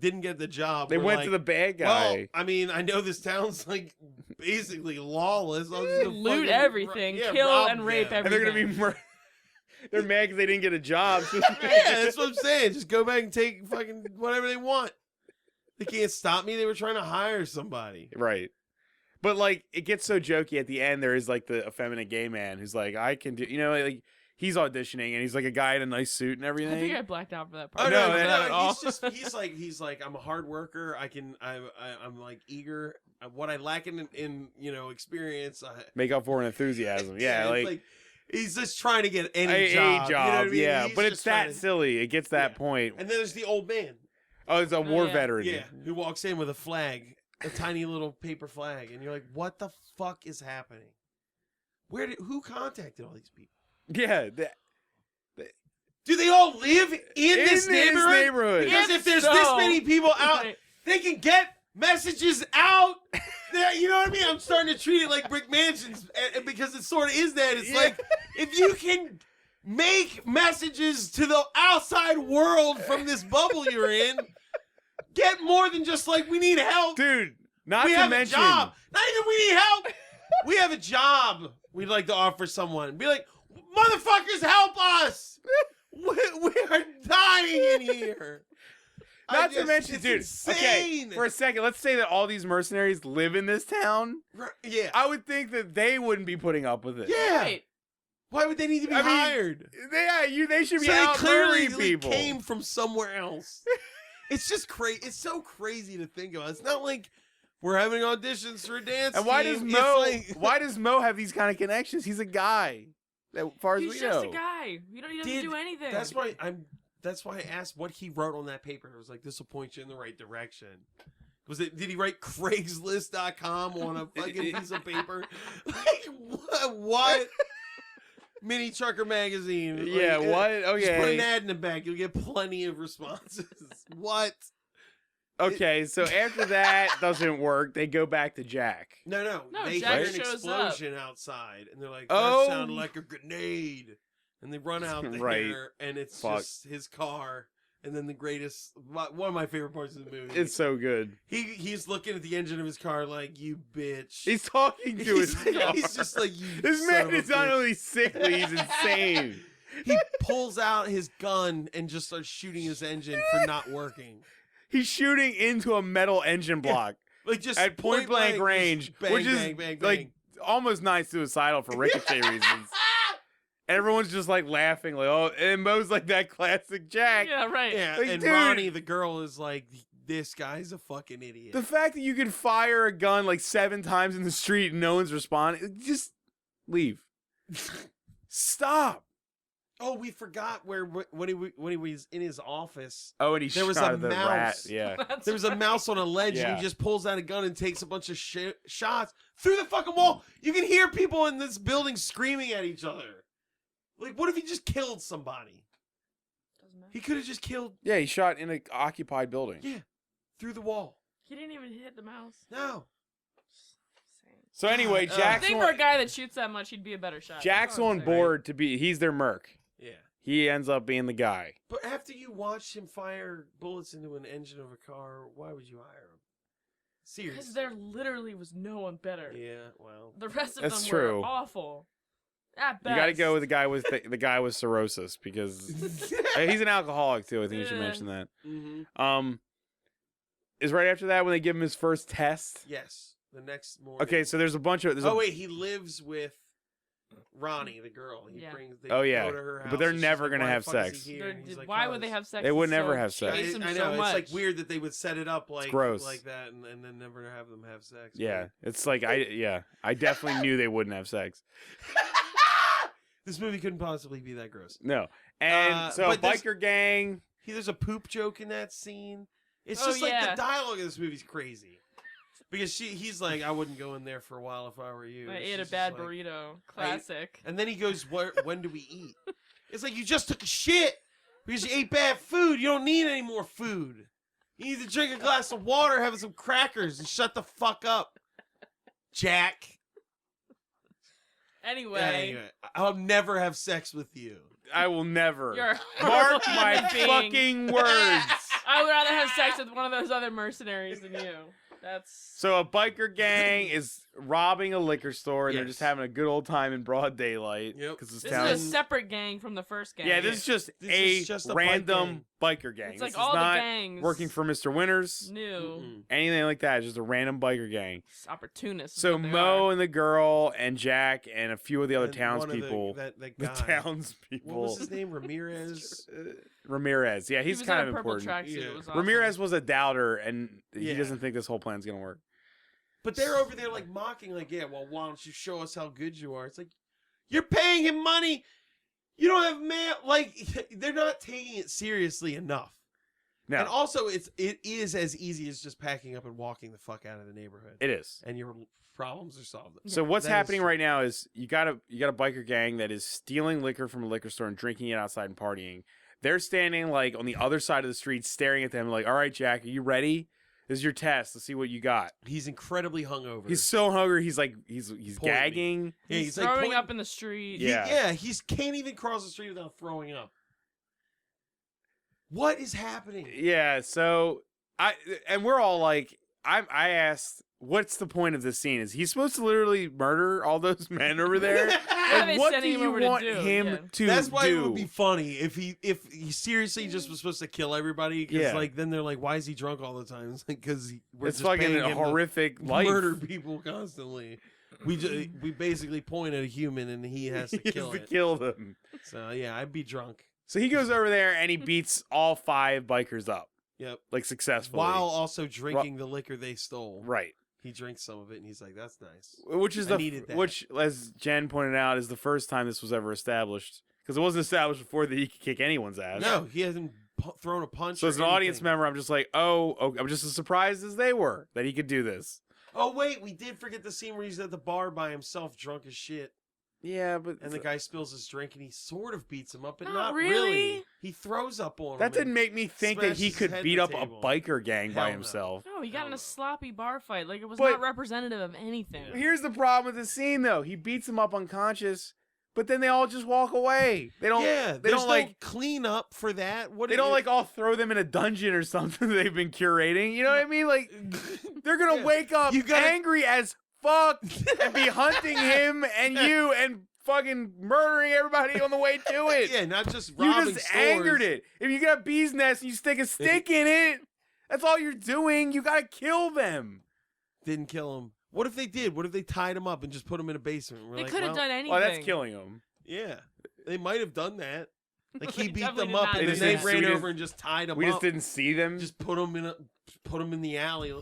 didn't get the job. they were went like, to the bad Well, guy. I mean, I know this town's like basically lawless. I'll just go Loot fucking everything, yeah, kill rob and rape them. And they're gonna be everything. they're mad because they didn't get a job. Yeah, that's what I'm saying. Just go back and take fucking whatever they want. They can't stop me. They were trying to hire somebody. Right. But like it gets so jokey at the end. There is like the effeminate gay man who's like, I can do, like he's auditioning and he's like a guy in a nice suit and I everything. think I blacked out for that Oh part. no, not at all. he's like I'm a hard worker. I'm like eager. What I lack in experience. Make up for an enthusiasm. Yeah, it's like he's just trying to get any a job. You know what I mean? yeah. He's But it's just trying that to- silly. It gets that Yeah. point. And then there's the old man. Oh, it's a war yeah. veteran. Yeah, who walks in with a flag, a tiny little paper flag, and you're like, "What the fuck is happening? Who contacted all these people? Yeah. Do they all live in this neighborhood? neighborhood. Because If if there's so- this many people out, Right. they can get messages out. You know what I mean? I'm starting to treat it like Brick Mansions because it sort of is that. It's Yeah. like if you can make messages to the outside world from this bubble you're in, get more than just like we need help. Dude, not we to have mention a job. Not even we need help. We have a job we'd like to offer someone. Be like, motherfuckers, help us. We are dying in here. Not to mention, it's dude. insane. Okay, for a second, let's say that all these mercenaries live in this town. Yeah. I would think that they wouldn't be putting up with it. Yeah. Right. Why would they need to be I mean, hired? They should be So they out clearly murdering people. came from somewhere else. It's just crazy. It's so crazy to think about. It's not like we're having auditions for a dance And why team. does Mo? It's like, Why does Mo have these kind of connections? He's a guy. As far as He's we just know. a guy. He doesn't do anything. That's why I asked what he wrote on that paper. It was like, this will point you in the right direction. Did he write Craigslist.com on a fucking piece of paper? Like, what? Mini Trucker Magazine. Yeah, Like, what? Just put Okay. an ad in the back. You'll get plenty of responses. What? Okay, so after that doesn't work, they go back to Jack. No. No, They Jack hear an shows explosion outside, and they're like, Oh. that sounded like a grenade. And they run out there, Right. and it's Fuck. just his car And then one of my favorite parts of the movie. It's so good. He's looking at the engine of his car like, you bitch. He's talking to his car. He's just like, you This son man of a is not bitch. only sickly, he's insane. He pulls out his gun and just starts shooting his engine for not working. He's shooting into a metal engine block Like just at point blank range, bang, which is bang, bang, like bang. almost not suicidal for ricochet reasons. Everyone's just like laughing, like, oh, and Mo's like that classic Jack. Yeah, right. Yeah, Like, and dude. Ronnie, the girl, is like, this guy's a fucking idiot. The fact that you can fire a gun like 7 times in the street and no one's responding, just leave. Stop. Oh, we forgot when he was in his office. Oh, and he There was shot a the mouse. rat. Yeah. That's There was a mouse on a ledge, and Yeah. he just pulls out a gun and takes a bunch of shots through the fucking wall. You can hear people in this building screaming at each other. Like, what if he just killed somebody? Doesn't matter. He could have just killed, Yeah, he shot in an occupied building. yeah, through the wall. He didn't even hit the mouse. No. So anyway, God, I Jack's think for a guy that shoots that much, he'd be a better shot. Jack's That's all I'm on saying. board to be. He's their merc. Yeah. He ends up being the guy. But after you watched him fire bullets into an engine of a car, why would you hire him? Seriously. Because there literally was no one better. Yeah, well. The rest of That's them true. were awful. At best. You got to go with the guy with the guy with cirrhosis because he's an alcoholic too. I think you should Yeah. mention that. Mm-hmm. Is right after that when they give him his first test. Yes. The next morning. Okay, so there's a bunch of. Oh, wait, he lives with Ronnie, the girl. He Yeah. brings. They Oh, yeah. go to her But house, they're and she's never like, gonna "Why the have fuck is sex." he here?" And he's like, Why would they "Cause." have sex? They would It's never so- have sex. I, hates him I so know. It's like much. weird that they would set it up like gross. like that and then never have them have sex. Yeah, but- it's like I definitely knew they wouldn't have sex. This movie couldn't possibly be that gross. No, and so but there's- biker gang. There's a poop joke in that scene. It's Oh, just like yeah. the dialogue of this movie's crazy. Because he's like, I wouldn't go in there for a while if I were you. I And ate a she's bad just like- burrito. Classic. And then he goes, when do we eat? It's like, you just took a shit because you ate bad food. You don't need any more food. You need to drink a glass of water, have some crackers, and shut the fuck up, Jack. Anyway, I'll never have sex with you. I will never. you're a Mark horrible my human being. fucking words. I would rather have sex with one of those other mercenaries than you. That's So a biker gang is robbing a liquor store, and they're Yes. just having a good old time in broad daylight. Yep. Because this this town. is a separate gang from the first gang. Yeah, this is just This a is just a random biker gang. It's This like is all the not gangs working for Mr. Winters, new. Mm-mm. anything like that. It's just a random biker gang. It's opportunists. is So what they Mo are. and the girl and Jack and a few of the other And one of townspeople. that The guy. townspeople. What was his name? Ramirez. Ramirez. Yeah, He he's was kind in of a purple important. tracksuit. Yeah. It was awesome. Ramirez was a doubter, and he Yeah. doesn't think this whole plan's gonna work. But they're over there like mocking, like, yeah, well, why don't you show us how good you are? It's like, you're paying him money. You don't have mail. Like, they're not taking it seriously enough. No, And also, it is as easy as just packing up and walking the fuck out of the neighborhood, it is. and your problems are solved. So what's that is happening true. right now is you got a biker gang that is stealing liquor from a liquor store and drinking it outside and partying. They're standing like on the other side of the street, staring at them like, "All right, Jack, are you ready? This is your test. Let's see what you got." He's incredibly hungover. He's so hungry. He's like he's Point me. gagging. yeah, He's like throwing pointing- up in the street. Yeah. He can't even cross the street without throwing up. What is happening? Yeah. So we're all like, I asked, what's the point of this scene? Is he supposed to literally murder all those men over there? What are they Like, what do sending him you over to want do? him Yeah. to That's why do? it would be funny if he seriously just was supposed to kill everybody. Because Yeah. like then they're like, why is he drunk all the time? It's like because we're It's just fucking paying a him to horrific life. murder people constantly. We basically point at a human and he has to He kill has to it. kill them. So yeah, I'd be drunk. So he goes over there and he beats all 5 bikers up, Yep. like successfully. While also drinking the liquor they stole. Right. He drinks some of it and he's like, "That's nice." Which is I needed that. which, as Jen pointed out, is the first time this was ever established because it wasn't established before that he could kick anyone's ass. No, he hasn't thrown a punch. So or as an audience anything. member, I'm just like, I'm just as surprised as they were that he could do this. Oh wait, we did forget the scene where he's at the bar by himself, drunk as shit, Yeah, but and the guy spills his drink and he sort of beats him up, but Not not really. He throws up on him. that didn't and- make me think that he smashes his could head beat in up the a table. biker gang by Hell no. himself. No, he got in No. a sloppy bar fight. Like it was But- not representative of anything. Here's the problem with the scene, though. He beats him up unconscious, But then they all just walk away. They don't. Yeah, they don't like clean up for that. What they don't like all throw them in a dungeon or something they've been curating. You know what I mean? Like they're gonna wake up angry as fuck and be hunting him and you and fucking murdering everybody on the way to it. Yeah, not just robbing You just stores. angered it. If you got a bee's nest and you stick a stick in it, that's all you're doing. You gotta kill them. Didn't kill him. What if they did? What if they tied him up and just put him in a basement? They could have done anything. Well, that's killing him. Yeah, they might have done that. Like he beat definitely them did up, not and do then they that. ran We over and just tied him up. We just didn't see them. Just put him in the alley.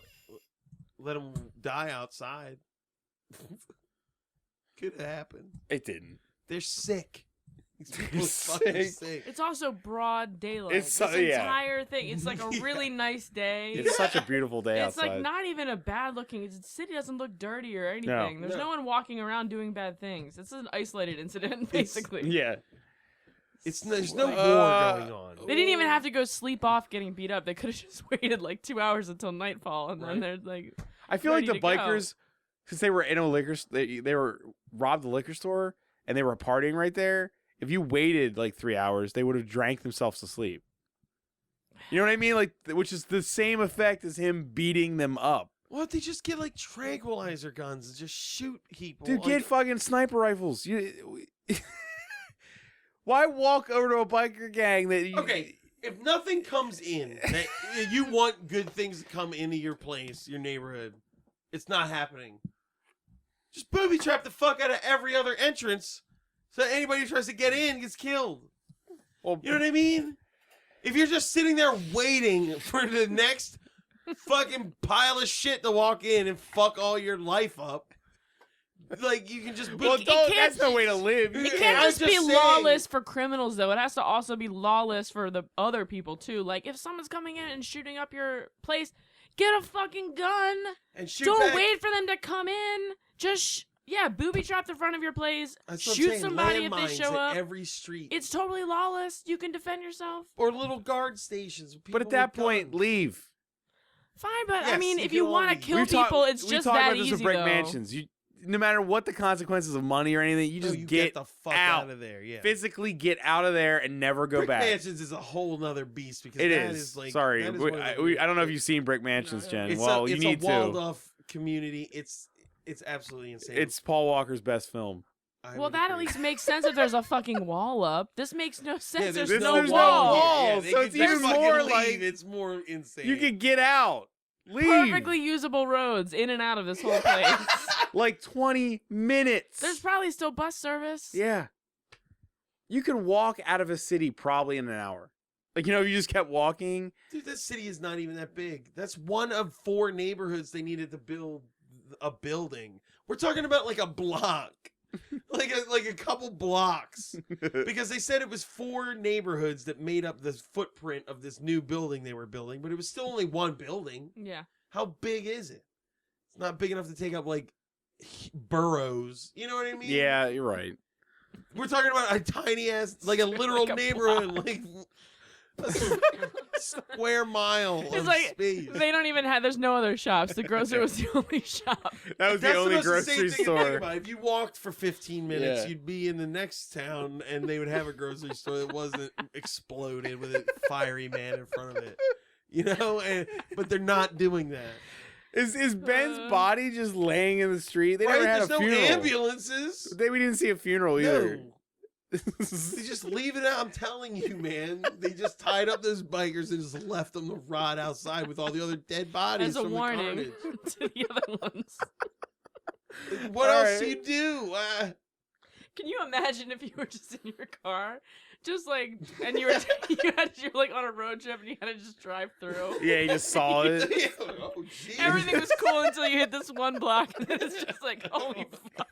Let him die outside. Could have happened. It didn't. They're sick. These people are Sick. fucking sick. It's also broad daylight. It's this yeah. entire thing. It's like a really nice day. It's such a beautiful day It's outside. like not even a bad looking. The city doesn't look dirty or anything. There's no one walking around doing bad things. It's an isolated incident, basically. Yeah. There's no war going on. They didn't even have to go sleep off getting beat up. They could have just waited like 2 hours until nightfall, and then they're like. I feel like ready the to go. bikers, since they were in a liquor, they were robbed the liquor store and they were partying right there. If you waited like 3 hours, they would have drank themselves to sleep. You know what I mean? Like, which is the same effect as him beating them up. Why don't they just get like tranquilizer guns and just shoot people? Dude, get fucking sniper rifles. Why walk over to a biker gang that you... Okay, if nothing comes in, that you want good things to come into your place, your neighborhood, it's not happening. Just booby trap the fuck out of every other entrance so that anybody who tries to get in gets killed. Well, You know what I mean? If you're just sitting there waiting for the next fucking pile of shit to walk in and fuck all your life up, like you can just well, that's no way to live. It can't just be lawless for criminals, though. It has to also be lawless for the other people, too. Like, if someone's coming in and shooting up your place, get a fucking gun. And shoot Don't back. wait for them to come in. Just, booby trap the front of your place. That's what I'm Shoot saying, somebody if they landmines show at up. every street. It's totally lawless. You can defend yourself. Or little guard stations. With But at people that with point, guns. leave. Fine, but I Yes, mean, you if can you want to only- kill We talk- people, it's we just talk that about this easy, with Brick though. Mansions. No matter what the consequences of money or anything, you just you get the fuck out. out of there. Yeah. Physically get out of there and never go Brick back. Mansions is a whole nother beast because It that is. like Sorry, that is we, one of I, the- we, I don't know if you've seen Brick Mansions, Jen. It's well, a, you it's need a walled to. off community. It's absolutely insane. It's Paul Walker's best film. I Well, would that at agree. least makes sense if there's a fucking wall up. This makes no sense. there's there's no there's no wall. wall. they so could it's just even fucking more leave. like- It's more insane. You can get out. Leave. Perfectly usable roads in and out of this whole place. Like 20 minutes. There's probably still bus service. Yeah. You can walk out of a city probably in an hour. Like, if you just kept walking. Dude, this city is not even that big. That's one of 4 neighborhoods they needed to build a building. We're talking about like a block. like a couple blocks. Because they said it was 4 neighborhoods that made up the footprint of this new building they were building, but it was still only one building. Yeah. How big is it? It's not big enough to take up like boroughs. You know what I mean? Yeah, you're right. We're talking about a tiny ass, like a literal Like a neighborhood, like a square mile It's of like space. they don't even have. There's no other shops. The grocer was the only shop. That was the That's only most grocery insane thing to think store. about. If you walked for 15 minutes, Yeah. you'd be in the next town, and they would have a grocery store that wasn't exploded with a fiery man in front of it. But they're not doing that. Is Ben's body just laying in the street? They never had There's a no funeral. ambulances. We didn't see a funeral either. No. They just leave it out. I'm telling you, man. They just tied up those bikers and just left them to rot outside with all the other dead bodies. As a from the warning carnage. to the other ones. What All else do right. you do? Can you imagine if you were just in your car, just like, and you were like on a road trip and you had to just drive through? Yeah, he just saw it. Oh, geez. Everything was cool until you hit this one block, and then it's just like, holy fuck!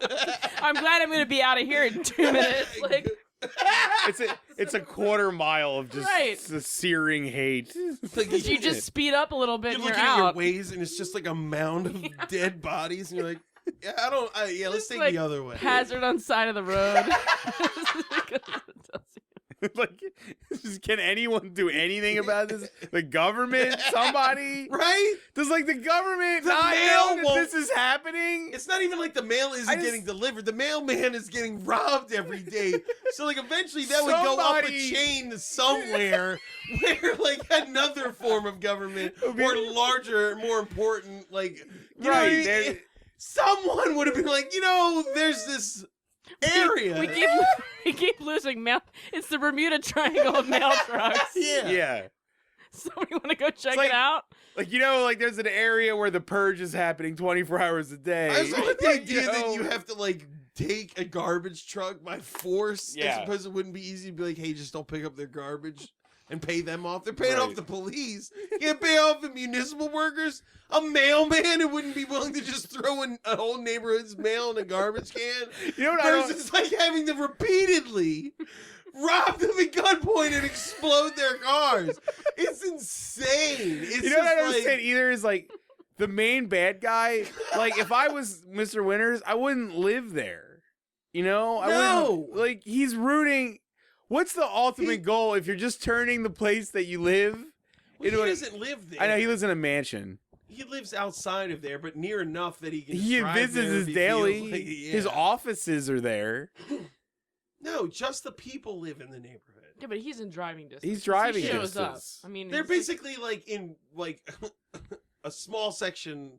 I'm glad I'm gonna be out of here in 2 minutes. Like, It's a quarter mile of just Right. searing hate. Like, you just speed up a little bit you're and you're looking at your out. ways and it's just like a mound of dead bodies, and you're like, let's Just take like the other way. Hazard on side of the road. Like, can anyone do anything about this? The government? Somebody? Right? Does, like, the government The not mail know that won't- this is happening? It's not even like the mail isn't getting delivered. The mailman is getting robbed every day. So, like, eventually that would go up a Somebody- chain to somewhere where, like, another form of government or larger, more important, like, you know what I mean? Right. Someone would have been like, there's this area. We keep losing mail. It's the Bermuda Triangle of mail trucks. Yeah. Yeah. Somebody want to go check like- it out? Like, like, there's an area where the purge is happening 24 hours a day. I also like the idea You that know? you have to, like, take a garbage truck by force. Yeah. I suppose it wouldn't be easy to be like, hey, just don't pick up their garbage and pay them off. They're paying off Right. the police. You can't pay off the municipal workers. A mailman who wouldn't be willing to just throw in a whole neighborhood's mail in a garbage can. You know what I don't... Versus, like, having to repeatedly rob them at gunpoint and explode their cars. It's insane. It's You know what I don't just understand either is, like, the main bad guy, like, if I was Mr. Winters, I wouldn't live there. I No. wouldn't, like, he's rooting... What's the ultimate goal if you're just turning the place that you live Well, into he a... doesn't live there. I know, he lives in a mansion. He lives outside of there, but near enough that he can. He drive visits there his if he daily. feels like- yeah. His offices are there. No, just the people live in the neighborhood. Yeah, but he's in driving distance. He's driving He shows distance. up. I mean, They're he's- basically like in like a small section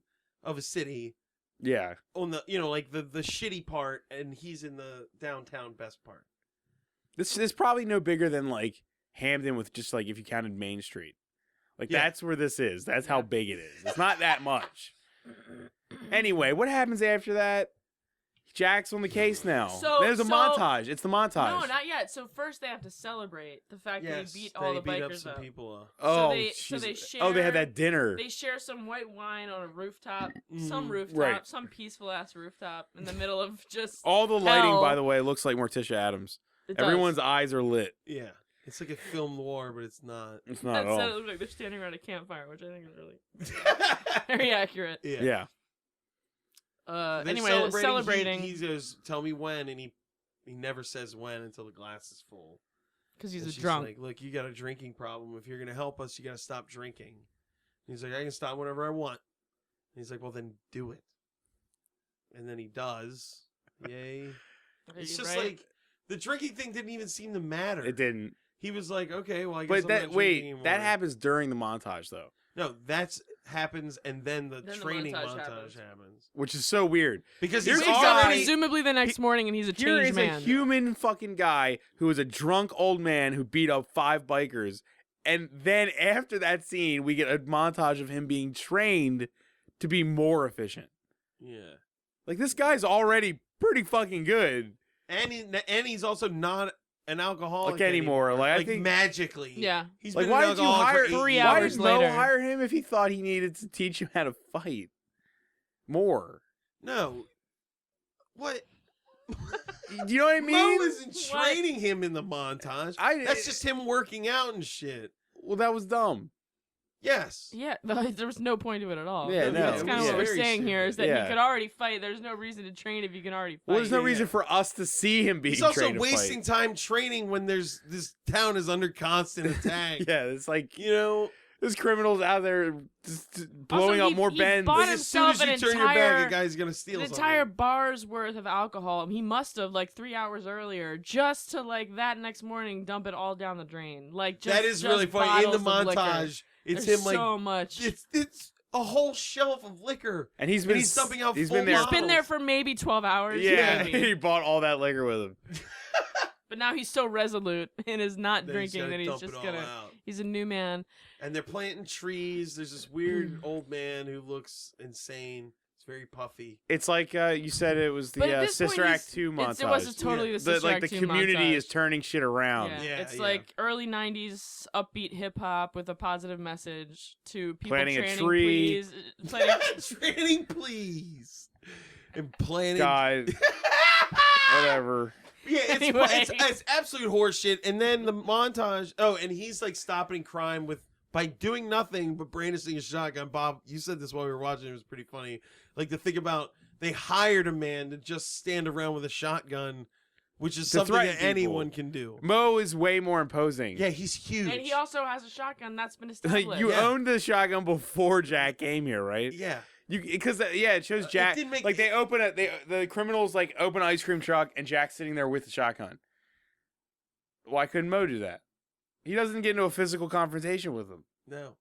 of a city Yeah. on the like the shitty part, and he's in the downtown best part. This is probably no bigger than, like, Hamden with just, like, if you counted Main Street. Like, Yeah. that's where this is. That's how big it is. It's not that much. Anyway, what happens after that? Jack's on the case now. There's a montage. It's the montage. No, not yet. So first they have to celebrate the fact that he beat all the beat up bikers some up. people up. Oh, so they jeez. Oh, they had share- that dinner. They share some white wine on a rooftop, some Mhm. rooftop, Right. some peaceful ass rooftop in the middle of just All the lighting, hell. by the way, looks like Morticia Adams. It does. Everyone's eyes are lit. Yeah, it's like a film noir, but it's not. It's not at Instead, it all. looks like they're standing around a campfire, which I think is really very accurate. Yeah. Yeah. They're Anyway, celebrating He goes, "Tell me when," and he never says when until the glass is full. because he's And a she's drunk. Like, look, you got a drinking problem. If you're gonna help us, you got to stop drinking. And he's like, I can stop whenever I want. And he's like, well, then do it. And then he does. Yay! It's just like the drinking thing didn't even seem to matter. It didn't. He was like, okay, well, I guess But I'm that not drinking wait, anymore. that happens during the montage though, No, that happens, and then the Then the training montage montage happens. happens. which is so weird. Because Here's he's Wakes all up already presumably the next morning, and he's a Here changed is man. a human fucking guy who is a drunk old man who beat up 5 bikers, and then after that scene, we get a montage of him being trained to be more efficient. Yeah. Like, this guy's already pretty fucking good. And he's also not an alcoholic Like, anymore. Like, I think magically. Yeah. He's Like, been why an did you alcoholic hire for 8 3 years. Why hours did later? Mo hire him if he thought he needed to teach him how to fight more? No. What? Do you know what I mean? Mo isn't What? training him in the montage. That's just him working out and shit. Well, that was dumb. Yes. Yeah, there was no point to it at all. Yeah, no, That's kind of yeah. what we're Very saying here is that Yeah. he could already fight. There's no reason to train if you can already fight. Well, there's no Yeah. reason for us to see him being He's also trained to wasting fight. time training when this town is under constant attack. Yeah, it's like, You know, there's criminals out there just blowing up more he bends. bought like as soon as himself you an turn your back, entire- a guy's gonna steal an something. entire bar's worth of alcohol. He must have like 3 hours earlier just to like that next morning dump it all down the drain. Like just, That is just really funny. In the bottles of liquor. montage, it's There's him like so much. it's a whole shelf of liquor. And he's been he's dumping out he's full been there. He's been there bottles. for maybe 12 hours. Yeah, maybe. he bought all that liquor with him. But now he's so resolute and is not Then he's drinking gotta that he's dump just it all gonna. out. He's a new man. And they're planting trees. There's this weird old man who looks insane. It's very puffy. It's like you said, it was But at the this point, Sister Act he's- 2 montage. It was totally the Sister like Act the 2 community montage. is turning shit around. Yeah, it's yeah. like early '90s upbeat hip hop with a positive message to people Planting a training, tree. please. Planting, Training, please. And planning. God, whatever. Yeah, Anyway. it's absolute horseshit. And then the montage. Oh, and he's like stopping crime by doing nothing but brandishing a shotgun. Bob, you said this while we were watching. It was pretty funny. Like to think about they hired a man to just stand around with a shotgun which is To something threaten that people. anyone can do. Mo is way more imposing. Yeah, he's huge. And he also has a shotgun that's been Like, established. you Yeah. owned the shotgun before Jack came here, right? Yeah. Because it shows Jack. didn't make- like they open the criminals like open an ice cream truck and Jack's sitting there with the shotgun. Why couldn't Mo do that? He doesn't get into a physical confrontation with them. No.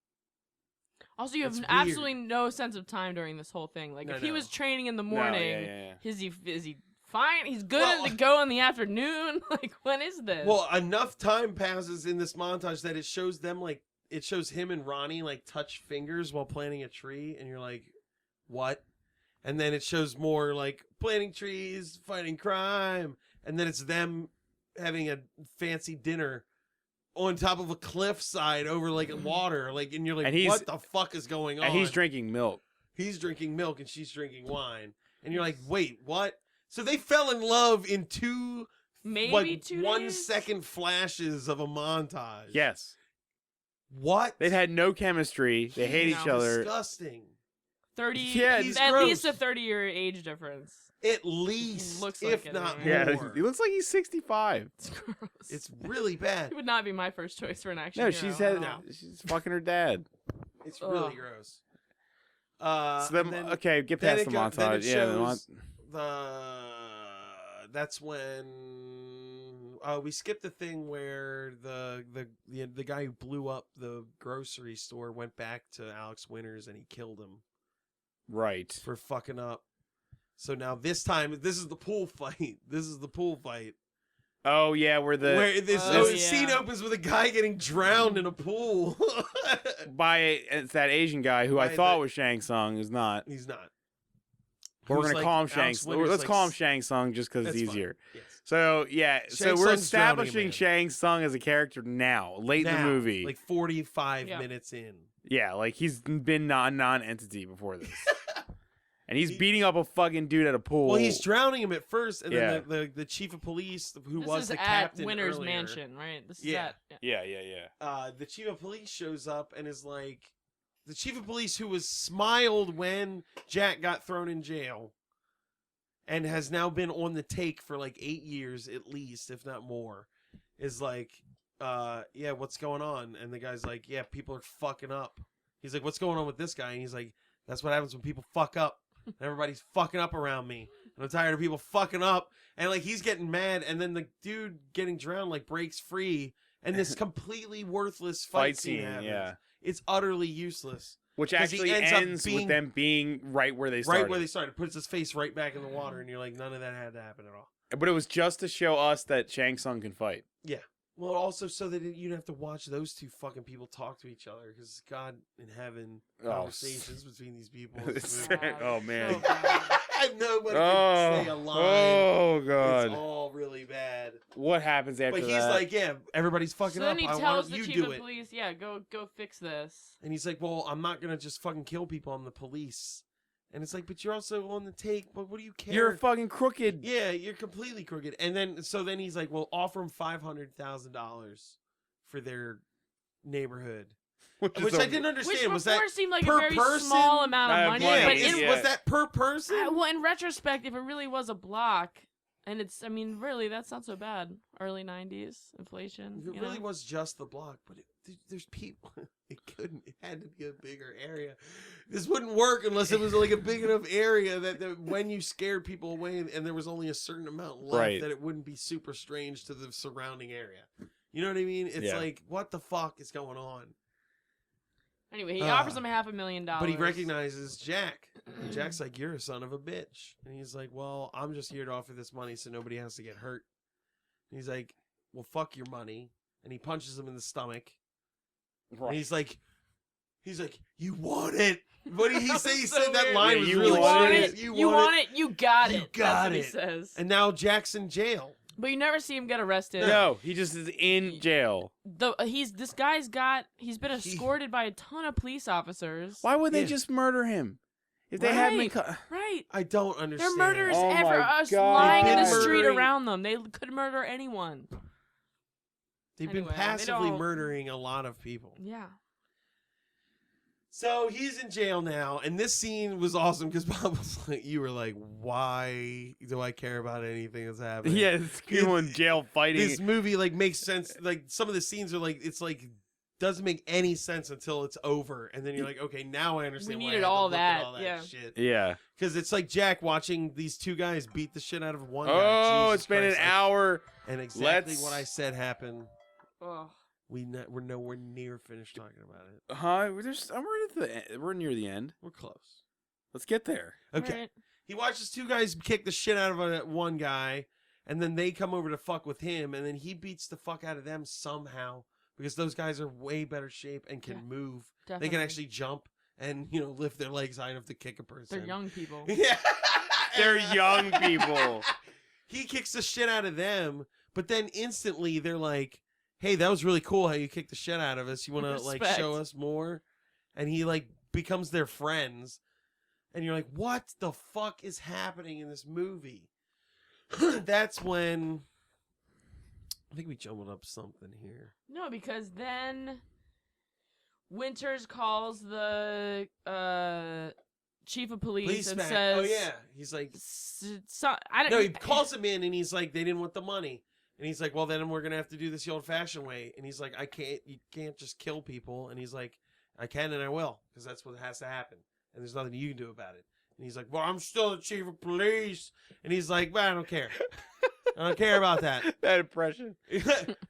Also, you have It's weird. absolutely no sense of time during this whole thing. Like, No, if he no. was training in the No, morning, yeah. is he fine? He's good Well, to go in the afternoon? Like, when is this? Well, enough time passes in this montage that it shows them it shows him and Ronnie touch fingers while planting a tree, and you're like, what? And then it shows more planting trees, fighting crime, and then it's them having a fancy dinner on top of a cliffside over water, and you're like, And he's- what the fuck is going on? And he's drinking milk. He's drinking milk and she's drinking wine, and you're like, wait, what? So they fell in love in two maybe 2 1 days? second flashes of a montage. Yes. What? They've had no chemistry. They hate each other. Disgusting. 30. Yeah, he's at gross. least a 30-year age difference. At least, Looks like if it, not anyway. Yeah, more. he looks like he's 65. It's gross. It's really bad. He would not be my first choice for an action No, hero. she's I don't know. she's fucking her dad. It's really Ugh. gross. So then, and then- okay, get then past it the go- then montage. it Yeah, shows that's when we skipped the thing where the guy who blew up the grocery store went back to Alex Winters and he killed him right. for fucking up. So now this time, this is the pool fight. This is the pool fight. Oh yeah, where This Oh, yeah. scene opens with a guy getting drowned in a pool. it's that Asian guy who I By thought the- was Shang Tsung is not. He's not. But we're Who's gonna call him Shang. Alex Winters, Let's call him Shang Tsung just because it's That's fine. easier. Yes. So yeah, so Shang we're Tsung's drowning a establishing man. Shang Tsung as a character now, late in the Now, movie. 45 Yeah. minutes in. Yeah, he's been non-entity before this, and he's He- beating up a fucking dude at a pool. Well, he's drowning him at first, and Yeah. then the chief of police, who This was is the at captain Winter's earlier, Mansion, right? This is Yeah. at... Yeah. the chief of police shows up and is like, the chief of police who was smiled when Jack got thrown in jail, and has now been on the take for 8 years at least, if not more, is like, yeah, what's going on? And the guy's like, yeah, people are fucking up. He's like, what's going on with this guy? And he's like, that's what happens when people fuck up. Everybody's fucking up around me. And I'm tired of people fucking up. And he's getting mad, and then the dude getting drowned breaks free, and this completely worthless fight scene happens. yeah. It's utterly useless. Which 'Cause he actually ends up ends being- with them being right where they started. Right where they started. Puts his face right back in the water, and you're like, none of that had to happen at all. But it was just to show us that Shang Tsung can fight. Yeah. Well, also so that you don't have to watch those two fucking people talk to each other, because God in heaven, Oh, conversations between these people. is It's- really- oh man. So bad. Nobody can say a line. It's God. all really bad. What happens after But that? he's like, yeah, everybody's So fucking then up. he Why don't tells the you chief do of it? police, yeah, go fix this. And he's like, well, I'm not going to just fucking kill people. I'm the police. And it's like, but you're also on the take. But what do you care? You're fucking crooked. Yeah, you're completely crooked. And then, then he's like, well, offer him $500,000 for their neighborhood. Which I didn't understand. Which Was before that seemed like a per very person? small amount of money, yeah, but but in, was that per person? well, in retrospect, if it really was a block, and it's, I mean, really, that's not so bad. Early 90s, inflation. If it you really know? was just the block, but there's people. It had to be a bigger area. This wouldn't work unless it was a big enough area that when you scared people away and there was only a certain amount left, Right. that it wouldn't be super strange to the surrounding area. You know what I mean? It's Yeah. like, what the fuck is going on? Anyway, he offers him $500,000. But he recognizes Jack. And Jack's like, you're a son of a bitch. And he's like, well, I'm just here to offer this money so nobody has to get hurt. And he's like, well, fuck your money. And he punches him in the stomach. Right. And he's like, you want it. What did he say? He So said that weird. line Yeah, was you really want serious. it. You want it. You got it. You got That's it. what he says. And now Jack's in jail. But you never see him get arrested. No, he just is in jail. He's been escorted by a ton of police officers. Why would they Yeah. just murder him? If they had him, Right. I don't understand. They're murderers Oh ever my us God. lying in the They've been street murdering- around them. They could murder anyone. They've Anyway, been they passively don't- murdering a lot of people. Yeah. So he's in jail now, and this scene was awesome because Bob was like, you were like, why do I care about anything that's happening? Yeah, it's people in jail fighting. This movie like makes sense. Like some of the scenes are like, it's like doesn't make any sense until it's over, and then you're like, okay, now I understand. We why needed I had to all look at that, all yeah. shit. Yeah. Because it's like Jack watching these two guys beat the shit out of one guy. Oh, Jesus it's been Christ, an like- hour. and exactly Let's- what I said happened. Ugh. We're nowhere near finished talking about it. We're near the end. We're close. Let's get there. Okay. Alright. He watches two guys kick the shit out of one guy, and then they come over to fuck with him, and then he beats the fuck out of them somehow because those guys are way better shape and can Yeah, move. Definitely. They can actually jump and lift their legs high enough to kick a person. They're young people. Yeah. They're young people. He kicks the shit out of them, but then instantly they're like, hey, that was really cool how you kicked the shit out of us. You want to like Respect. show us more? And he like becomes their friends. And you're like, what the fuck is happening in this movie? That's when I think we jumbled up something here. No, because then Winters calls the chief of police and Policeman. says, oh yeah, he's like, I don't. no, he calls him in and he's like, they didn't want the money. And he's like, well, then we're gonna have to do this the old-fashioned way. And he's like, you can't just kill people. And he's like, I can and I will, because that's what has to happen. And there's nothing you can do about it. And he's like, well, I'm still the chief of police. And he's like, well, I don't care. I don't care about that. That impression.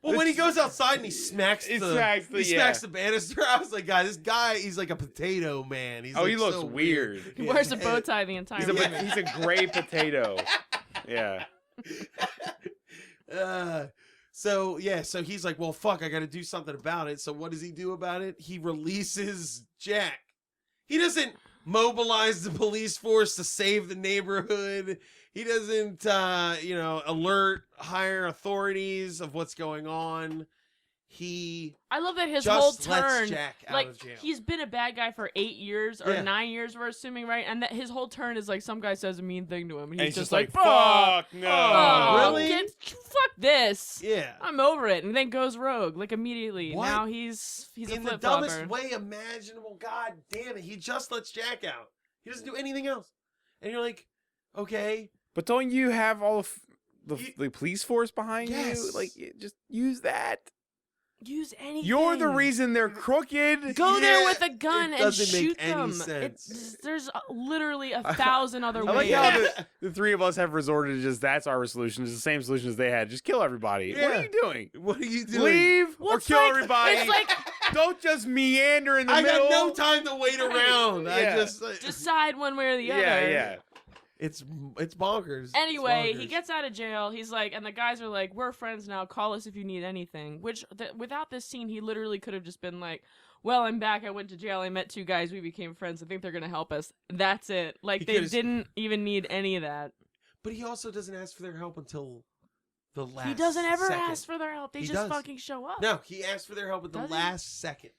Well, when he goes outside and he smacks He the smacks the banister, I was like, this guy, he's like a potato man. He's Oh, like he looks so weird. He wears a bow tie the entire movie. He's a gray potato. Yeah. So he's like, well, fuck, I got to do something about it. So what does he do about it? He releases Jack. He doesn't mobilize the police force to save the neighborhood. He doesn't, alert higher authorities of what's going on. He I love that his just whole lets turn, Jack out like of jail. he's been a bad guy for 8 years or Yeah. 9 years, we're assuming, right? And that his whole turn is like some guy says a mean thing to him, and And he's just like, "Fuck, fuck no. Really? fuck this, Yeah. I'm over it," and then goes rogue like immediately. What? Now he's a In the flip dumbest flopper. way imaginable. God damn it. He just lets Jack out. He doesn't do anything else. And you're like, okay. But don't you have all of You- the police force behind you? Yes. Like, just use that. Use anything. You're the reason they're crooked. Go there Yeah, with a gun it and doesn't make shoot any them. sense. There's literally 1,000 other I like ways. how the three of us have resorted to just that's our solution. It's the same solution as they had. Just kill everybody. What Yeah. are you doing? What are you doing? Leave Well, or it's kill like- everybody. it's like- Don't just meander in the I middle. got no time to wait around. I Yeah. just Decide one way or the other. Yeah. it's bonkers. It's Anyway, he bonkers. gets out of jail. He's like, and the guys are like, "We're friends now. Call us if you need anything." Which, without this scene, he literally could have just been like, "Well, I'm back. I went to jail. I met two guys. We became friends. I think they're gonna help us." That's it. Like He they could've- didn't even need any of that. But he also doesn't ask for their help until the last. He doesn't ever second. ask for their help. They He just does. fucking show up. No, he asked for their help at the Does he? last second.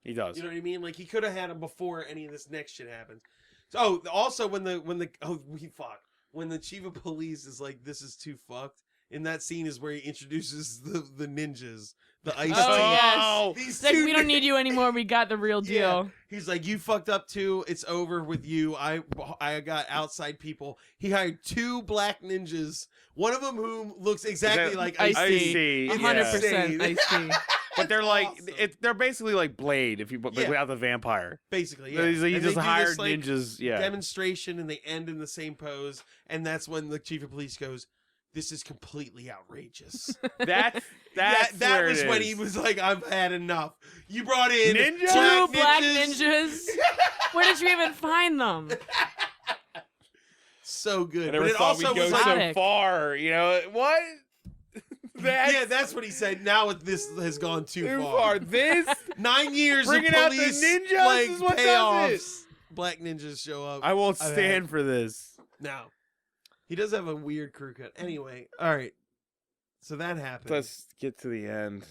He does. You know what I mean? Like he could have had them before any of this next shit happens. So also when the chief of police is like, "This is too fucked." In that scene is where he introduces the ninjas, the ice. Oh, team. yes. These It's like, two we don't need you anymore. We got the real Yeah. deal. He's like, you fucked up too. It's over with you. I got outside people. He hired 2 black ninjas. One of them who looks exactly like Ice-T. Ice-T. 100% Ice-T. But they're like, Awesome. they're basically like Blade if you but Yeah. without the vampire. Basically, yeah. He And they just do this, hired like, ninjas. Yeah. demonstration, and they end in the same pose. And that's when the chief of police goes, "This is completely outrageous." That's that where was it when is. he was like, "I've had enough." You brought in Ninjas? 2 black ninjas. Where did you even find them? So good. I never But it thought also we'd was go like, so Exotic. far. You know what? yeah, that's what he said. Now this has gone too too far. far. This 9 years Bringing of out the police ninjas like, is what does payoffs. Black ninjas show up. I won't I've stand had- for this. No. He does have a weird crew cut. Anyway, all right. So that happened. Let's get to the end.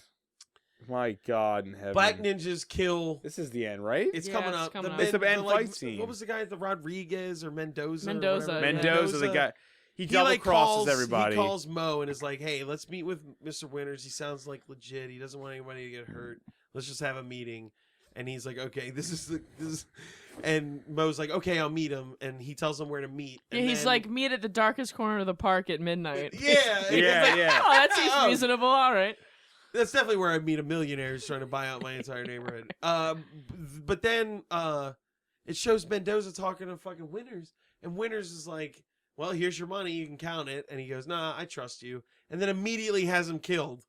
My God in heaven. Black ninjas kill. This is the end, right? It's Yeah, coming it's up. coming up. It's the end fight scene. What was the guy? The Rodriguez or Mendoza? or Mendoza, whatever? yeah. Mendoza, the guy. He He double like crosses calls everybody. He calls Mo and is like, "Hey, let's meet with Mr. Winters. He sounds like legit. He doesn't want anybody to get hurt. Let's just have a meeting." And he's like, okay, this is. And Mo's like, okay, I'll meet him. And he tells him where to meet. Yeah, And he's then- like, meet at the darkest corner of the park at midnight. Yeah. Yeah. Oh, that seems reasonable. All right. That's definitely where I meet a millionaire who's trying to buy out my entire neighborhood. But then it shows Mendoza talking to fucking Winters. And Winters is like, well, here's your money. You can count it. And he goes, nah, I trust you. And then immediately has him killed.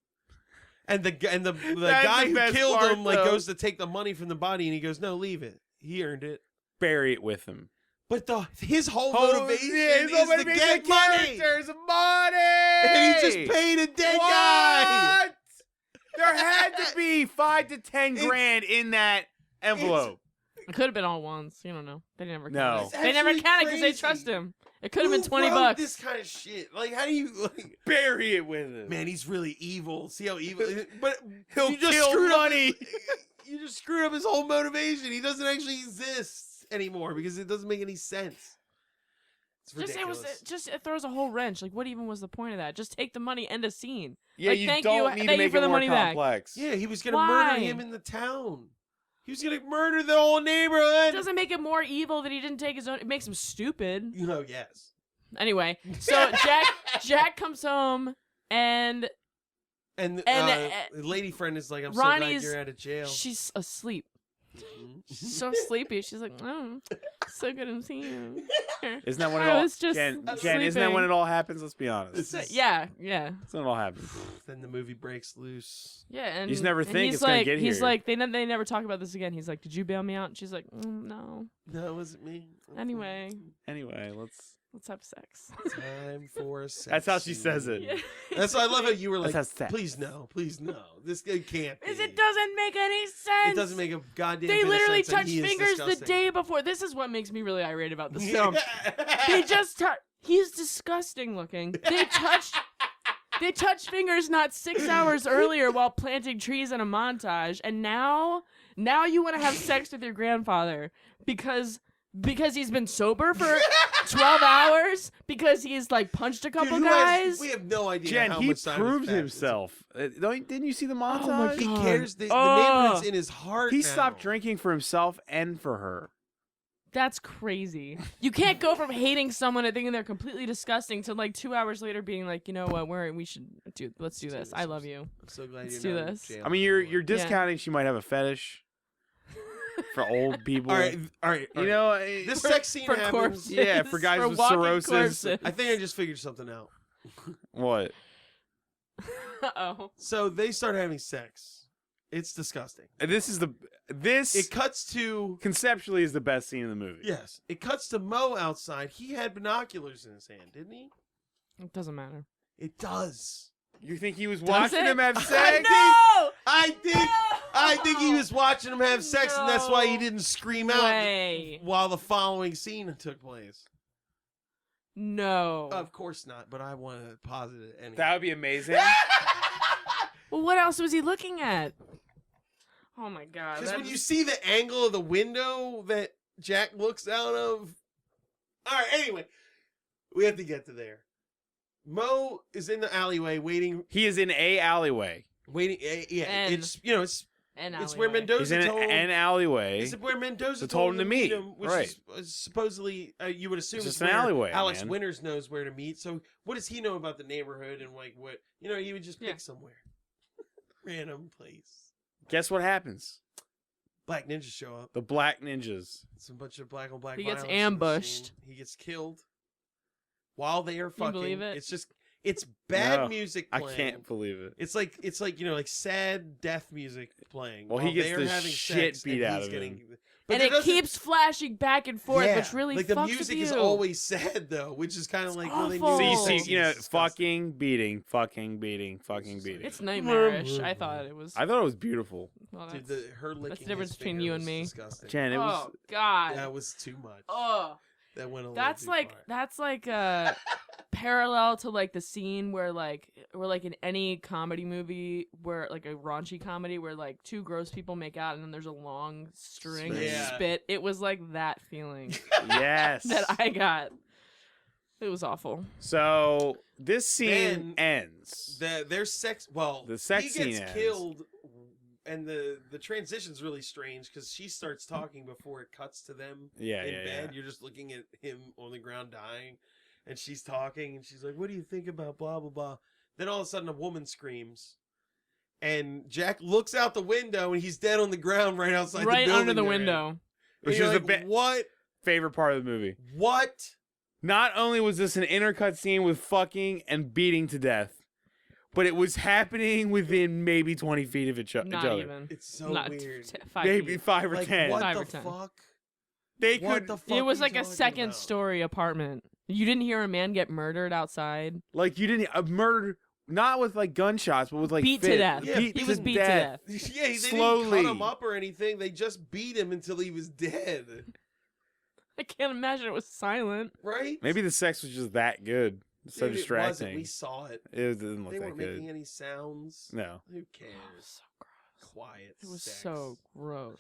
And the guy the who best killed part, him like though. goes to take the money from the body, and he goes, "No, leave it. He earned it." Bury it with him. But his whole motivation is to get money, There's money, and he just paid a dead guy. What? There had to be 5 to 10 grand in that envelope. It could have been all once. You don't know. They never No. counted. It's They never actually counted because they crazy. trust him. It could have been Who $20. wrote this kind of shit? Like, how do you like? Bury it with him. Man, he's really evil. See how evil? But He'll you just kill screwed money. You just screwed up his whole motivation. He doesn't actually exist anymore because it doesn't make any sense. It's ridiculous. It throws a whole wrench. Like, what even was the point of that? Just take the money, end of scene. Yeah, Like, you thank don't you- need thank to you make for it the more money back. complex. Yeah, he was gonna Why? murder him in the town. He was gonna murder the whole It neighborhood. doesn't make it more evil that he didn't take his own. It makes him stupid. You know, yes. Anyway, so Jack comes home and And And, the lady friend is like, "I'm Ronnie's- so glad you're out of jail." she's asleep. Mhm. She's so sleepy. She's like, oh, so good I'm seeing you. Isn't that when it I all was just Jen, isn't that sleeping. when it all happens? Let's be honest. This is- Yeah. That's when it all happens. Then the movie breaks loose. Yeah, and You just never and think he's it's gonna like, get He's here. like, they never talk about this again. He's like, did you bail me out? And she's like, no. No, it wasn't me. Anyway, Anyway, let's have sex. Time for sex. That's how she says it. Yeah. That's why I love how you were like, That's how sex. please no. This guy can't be. Because it doesn't make any sense. It doesn't make a goddamn They bit of literally sense, and touched he is fingers the disgusting. day before. This is what makes me really irate about this film. They just he's disgusting looking. They touched fingers not 6 hours earlier while planting trees in a montage, and now you want to have sex with your grandfather because he's been sober for 12 hours, because he's like punched a couple Dude, guys. we have no idea Jen, how he much time has proved passed. himself. Didn't you see the montage? Oh my He God. cares. The Oh. neighborhood's in his heart. He now. stopped drinking for himself and for her. That's crazy. You can't go from hating someone and thinking they're completely disgusting to like 2 hours later being like, you know what, let's do this. I love you. I'm so glad Let's you're do not in this. jail I mean, you're anymore. discounting she might have a fetish for old people. All right. You know, This sex scene for happens. corpses. Yeah, for guys with walking cirrhosis. corpses. I think I just figured something out. What? Uh-oh. So they start having sex. It's disgusting. This It cuts to conceptually is the best scene in the movie. yes. It cuts to Mo outside. He had binoculars in his hand, didn't he? It doesn't matter. It does. You think he was Does watching it? them have I sex? think- No! I think he was watching them have sex, and that's why he didn't scream out Way. while the following scene took place. No. Of course not, but I want to posit it anyway. That would be amazing. Well, what else was he looking at? Oh my God. Because when that's- you see the angle of the window that Jack looks out of. All right, anyway, we have to get to there. Mo is in the alleyway waiting. He is in a alleyway. Yeah, And- it's An it's where alleyway. Mendoza He's in told. an alleyway. It's where Mendoza They told him to meet. him, which Right. is supposedly you would assume It's is just an where alleyway, Alex man. Winters knows where to meet. So what does he know about the neighborhood and like what he would just pick Yeah. somewhere, random place. Guess what happens? Black ninjas show up. The Black Ninjas. It's a bunch of black on black. He gets violence in the ambushed. scene. He gets killed while they are Can you fucking. believe it? It's bad No, music I playing. can't believe it. It's like like sad death music playing. Well, he while gets they're the having shit sex, beat and out he's of getting, him. But And there it doesn't- keeps flashing back and forth, yeah, which really like the fucks music with is you. always sad though, which is kind of like well, they knew awful. So you Oh. see, sex you know, is disgusting. fucking beating, fucking beating, fucking beating. It's nightmarish. I thought it was. I thought it was beautiful. Well, Dude, that's- her licking the difference his between finger you and was me. Disgusting. Jen, it was. Oh God. That was too much. Oh. That went a little That's too like far. parallel to like the scene where like in any comedy movie where like a raunchy comedy where like two gross people make out and then there's a long string of Yeah. spit. It was like that feeling Yes. that I got. It was awful. So this scene Then- ends. Their sex. Well, The sex he scene gets ends. killed the transition's really strange because she starts talking before it cuts to them in bed. You're just looking at him on the ground dying, and she's talking, and she's like, "What do you think about blah blah blah?" Then all of a sudden, a woman screams, and Jack looks out the window, and he's dead on the ground right outside the building. Right under the window. Which is like, what? Favorite part of the movie. What? Not only was this an intercut scene with fucking and beating to death, but it was happening within maybe 20 feet of each other. Not even. It's so Not weird. 5 Maybe feet. 5 or Like, 10. what 5 the or 10. fuck? They What could. the fuck It was are like you a talking second about? story apartment. You didn't hear a man get murdered outside. Like, you didn't murdered, not with like gunshots, but with like Beat to fist. death. Yeah, He was beat to death. Yeah, they Slowly. didn't cut him up or anything. They just beat him until he was dead. I can't imagine it was silent. Right? Maybe the sex was just that good. So Dude, it distracting. wasn't. We saw it. It didn't look They that weren't good. making any sounds. No. Who Oh, cares? so gross. Quiet. It was sex. so gross.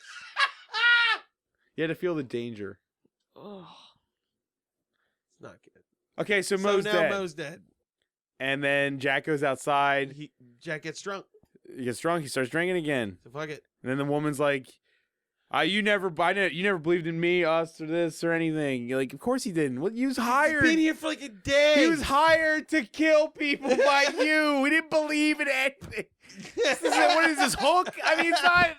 You had to feel the danger. Ugh. It's not good. Okay, so So Mo's now dead. Mo's dead. And then Jack goes outside. Jack gets drunk. He gets drunk. He starts drinking again. So fuck it. And then the woman's like, you never believed in me, us, or this, or anything. You're like, of course he didn't. Well, he was hired. He's been here for like a day. He was hired to kill people by you. We didn't believe in anything. What is this, Hulk? I mean, it's not.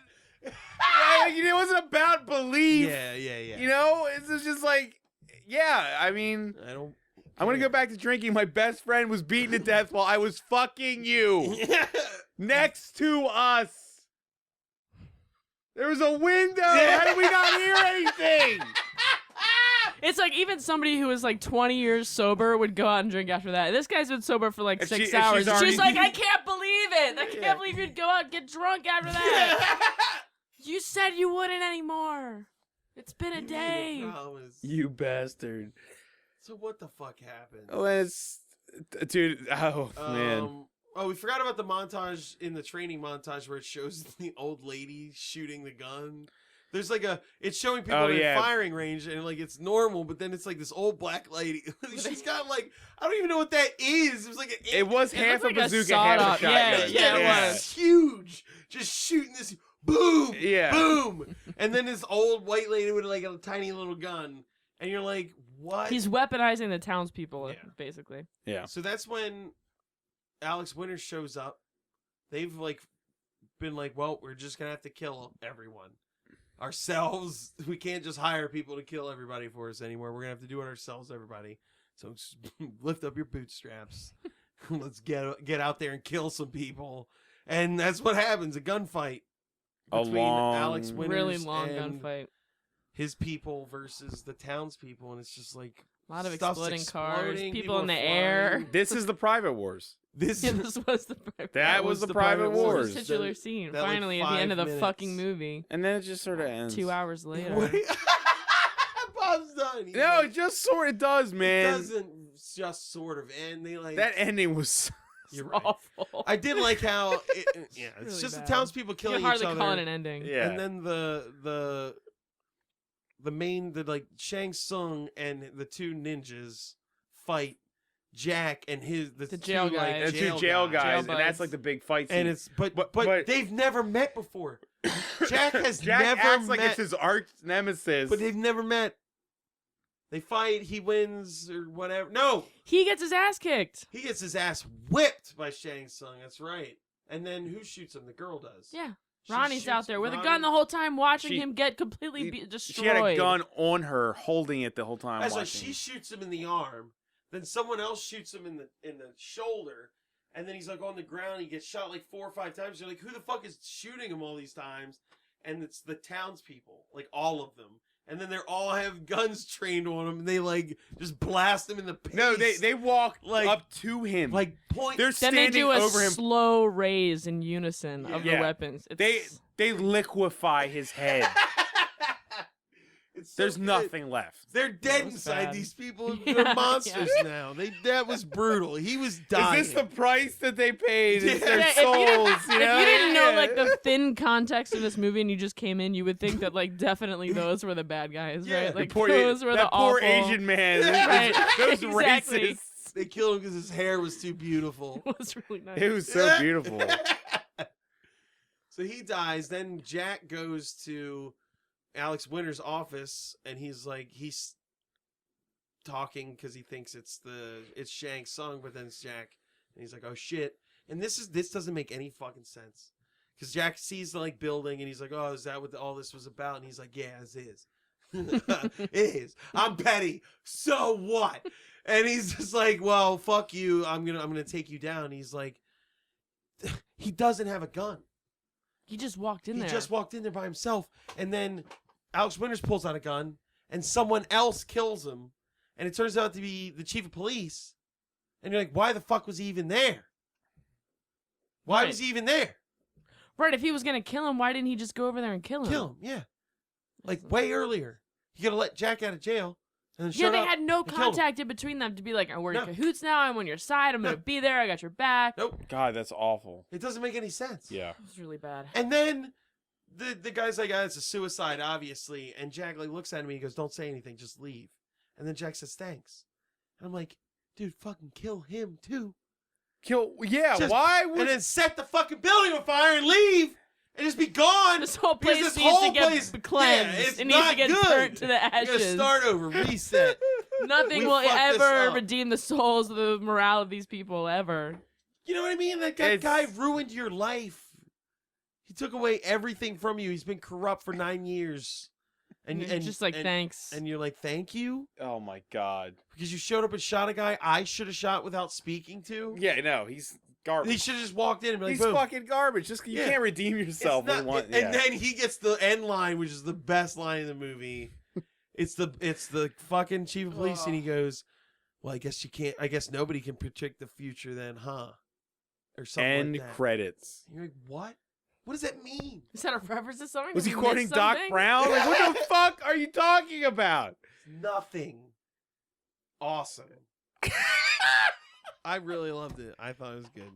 It wasn't about belief. Yeah. You know, it's just like, yeah. I mean, I'm gonna go back to drinking. My best friend was beaten to death while I was fucking you next to us. There was a window. How did we not hear anything? It's like even somebody who was like 20 years sober would go out and drink after that. This guy's been sober for like 6 hours. She's like, I can't believe it. I can't believe you'd go out and get drunk after that. You said you wouldn't anymore. It's been a day. You bastard. So what the fuck happened? Oh, it's dude. Oh man. Oh, we forgot about the montage in the training montage where it shows the old lady shooting the gun. There's like it's showing people in a firing range and like it's normal, but then it's like this old black lady. She's got like, I don't even know what that is. It was like it was half a bazooka, like half a shotgun. Yeah, it was huge. Just shooting this boom, Yeah. boom. And then this old white lady with like a tiny little gun. And you're like, what? He's weaponizing the townspeople, basically. Yeah. So that's when Alex Winters shows up. They've like been like, well, we're just gonna have to kill everyone ourselves. We can't just hire people to kill everybody for us anymore. We're gonna have to do it ourselves, everybody. So just lift up your bootstraps. Let's get out there and kill some people. And that's what happens. A gunfight between Alex Winters really long and gunfight. his people versus the townspeople, and it's just like A lot of stuff's exploding cars, exploding, people in the are air. flying. This is the Private Wars. This Yeah, this was the That was the Private Wars. the titular scene. that, like, Finally, at the end of the 5 fucking minutes. movie. And then it just sort of ends. 2 hours later. Bob's done. He's No, like, it just sort of does, man. It doesn't just sort of end. They like That ending was. You're It's right. awful. I did like how it's really just bad. the townspeople You killing can hardly each other. call it an ending. Yeah. And then the like Shang Tsung and the two ninjas fight Jack and the jail two, guys. like, The two jail guys, Jail and that's buds. like the big fight scene. and it's but But- they've never met before. Jack has Jack never acts met, like it's his arch nemesis. but they've never met. They fight, he wins or whatever. No, He gets his ass kicked. he gets his ass whipped by Shang Tsung. That's right. And then who shoots him? The girl does. Yeah. She Ronnie's out shoots there with a Ronnie. gun the whole time, watching She- him get completely destroyed. She had a gun on her, holding it the whole time. That's right. watching. She shoots him in the arm. Then someone else shoots him in the shoulder. And then he's like on the ground. He gets shot like 4 or 5 times. You're like, who the fuck is shooting him all these times? And it's the townspeople, like all of them. And then they all have guns trained on them. And they like just blast him in the face. No, they walk Like- up to him. like point. They're Then they standing do a over him. slow raise in unison of the Yeah. weapons. They liquefy his head. It's so There's good. nothing left. They're dead was inside bad. these people. Yeah, They're monsters yeah. now. That was brutal. He was dying. Is this the price that they paid? It's their Yeah, if you souls. If you didn't know like the thin context of this movie and you just came in, you would think that like definitely those were the bad guys, Yeah. right? Like poor, those were that the poor awful. Asian man. Right. Those Exactly. racists. They killed him because his hair was too beautiful. It was really nice. It was so beautiful. So he dies. Then Jack goes to Alex Winter's office, and he's talking because he thinks it's Shank's song, but then it's Jack, and he's like, "Oh shit!" And this doesn't make any fucking sense because Jack sees the building, and he's like, "Oh, is that what all this was about?" And he's like, "Yeah, this is." It is. I'm petty. So what? And he's just like, "Well, fuck you. I'm gonna take you down." And he's like, he doesn't have a gun. He just walked in there. He just walked in there by himself, and then Alex Winters pulls out a gun, and someone else kills him, and it turns out to be the chief of police. And you're like, why the fuck was he even there? Why was he even there? Right, if he was gonna kill him, why didn't he just go over there and kill him? Kill him, yeah. Way earlier. He could have let Jack out of jail. And then Yeah, they had no contact in between them to be like, we're in cahoots now, I'm on your side, I'm gonna be there, I got your back. Nope. God, that's awful. It doesn't make any sense. Yeah. It was really bad. And then the guy's like, it's a suicide, obviously. And Jack looks at me and he goes, don't say anything, just leave. And then Jack says, thanks. And I'm like, dude, fucking kill him too. Why would... And then set the fucking building on fire and leave. And just be gone. This whole place needs to get cleansed. It needs to get burnt to the ashes. You gotta start over, reset. Nothing will ever redeem the souls of the morale of these people, ever. You know what I mean? That guy ruined your life. He took away everything from you. He's been corrupt for 9 years. And just thanks. And you're like, thank you? Oh, my God. Because you showed up and shot a guy I should have shot without speaking to? Yeah, no, he's garbage. He should have just walked in and be like, he's boom. Fucking garbage. Just you can't redeem yourself with one. Yeah. And then he gets the end line, which is the best line in the movie. It's the fucking chief of police, and he goes, "Well, I guess you can't. I guess nobody can predict the future, then, huh?" Or something. End like that. credits. And you're like, what? What does that mean? Is that a reference to something? Was he quoting Doc Brown? Like, what the fuck are you talking about? Nothing. Awesome. I really loved it. I thought it was good.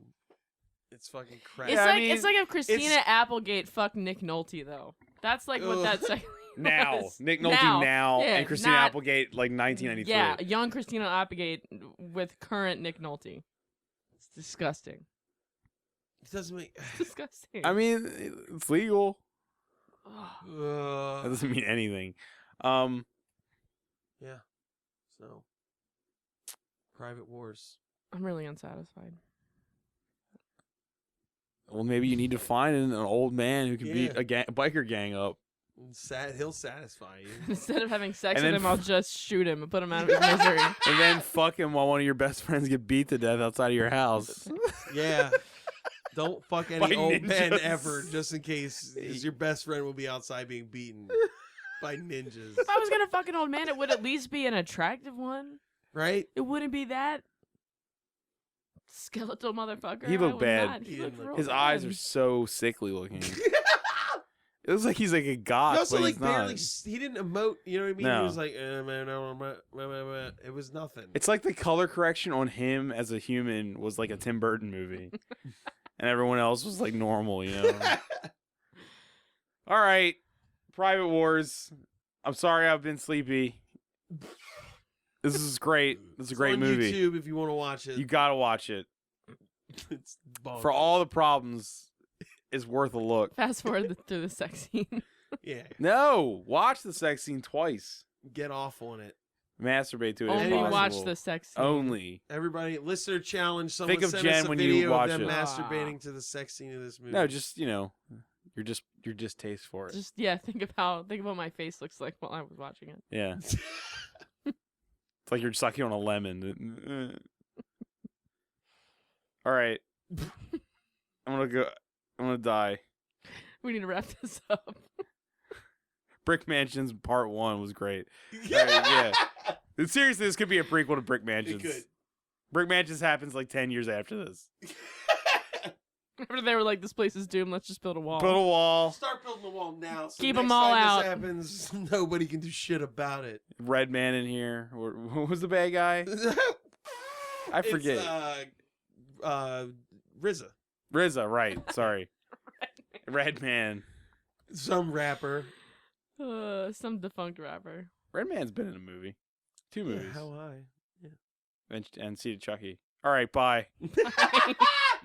It's fucking crap. It's like if Christina Applegate fucked Nick Nolte, though. That's like what that second was. Nick Nolte now yeah, and Christina Applegate 1993. Yeah, young Christina Applegate with current Nick Nolte. It's disgusting. It doesn't make... It's disgusting. I mean, it's legal. That doesn't mean anything. Yeah. So, Private Wars. I'm really unsatisfied. Well, maybe you need to find an old man who can beat a biker gang up. He'll satisfy you. Instead of having sex with him, I'll just shoot him and put him out of his misery. And then fuck him while one of your best friends get beat to death outside of your house. Yeah. Don't fuck any old men ever, just in case your best friend will be outside being beaten by ninjas. If I was gonna fuck an old man, it would at least be an attractive one. Right? It wouldn't be that skeletal motherfucker. He looked bad. His eyes are so sickly looking. It looks like he's like a god. He also but like he's barely. not. He didn't emote. You know what I mean? No. He was like, it was nothing. It's like the color correction on him as a human was like a Tim Burton movie, and everyone else was like normal. You know. All right, Private Wars. I'm sorry, I've been sleepy. This is great. This is a great movie. It's on YouTube if you want to watch it. You gotta watch it. It's bonkers. For all the problems, it's worth a look. Fast forward through the sex scene. Yeah. No, watch the sex scene twice. Get off on it. Masturbate to it. Only if watch possible. the sex scene. Only. Everybody, listener challenge. Someone Think of send Jen us a when you video watch of them it. masturbating to the sex scene of this movie. No, just you're just taste for it. Just think about my face looks like while I was watching it. Yeah. It's like you're sucking on a lemon. All right. I'm gonna die. We need to wrap this up. Brick Mansions Part 1 was great. All right, yeah. Seriously, this could be a prequel to Brick Mansions. It could. Brick Mansions happens like 10 years after this. After they were like, this place is doomed, let's just build a wall. Build a wall. Start building the wall now. So Keep next them all time out. This happens, nobody can do shit about it. Red Man in here. Who was the bad guy? I forget. It's, RZA, right. Sorry. Red Man. Some rapper. Some defunct rapper. Red Man's been in a movie. 2 movies. Yeah, how high? Yeah. And Seed Chucky. All right, bye.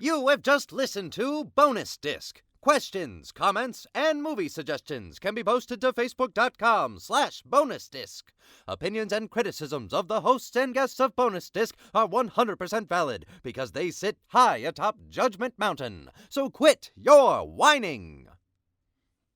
You have just listened to Bonus Disc. Questions, comments, and movie suggestions can be posted to facebook.com/bonus disc. Opinions and criticisms of the hosts and guests of Bonus Disc are 100% valid because they sit high atop Judgment Mountain. So quit your whining.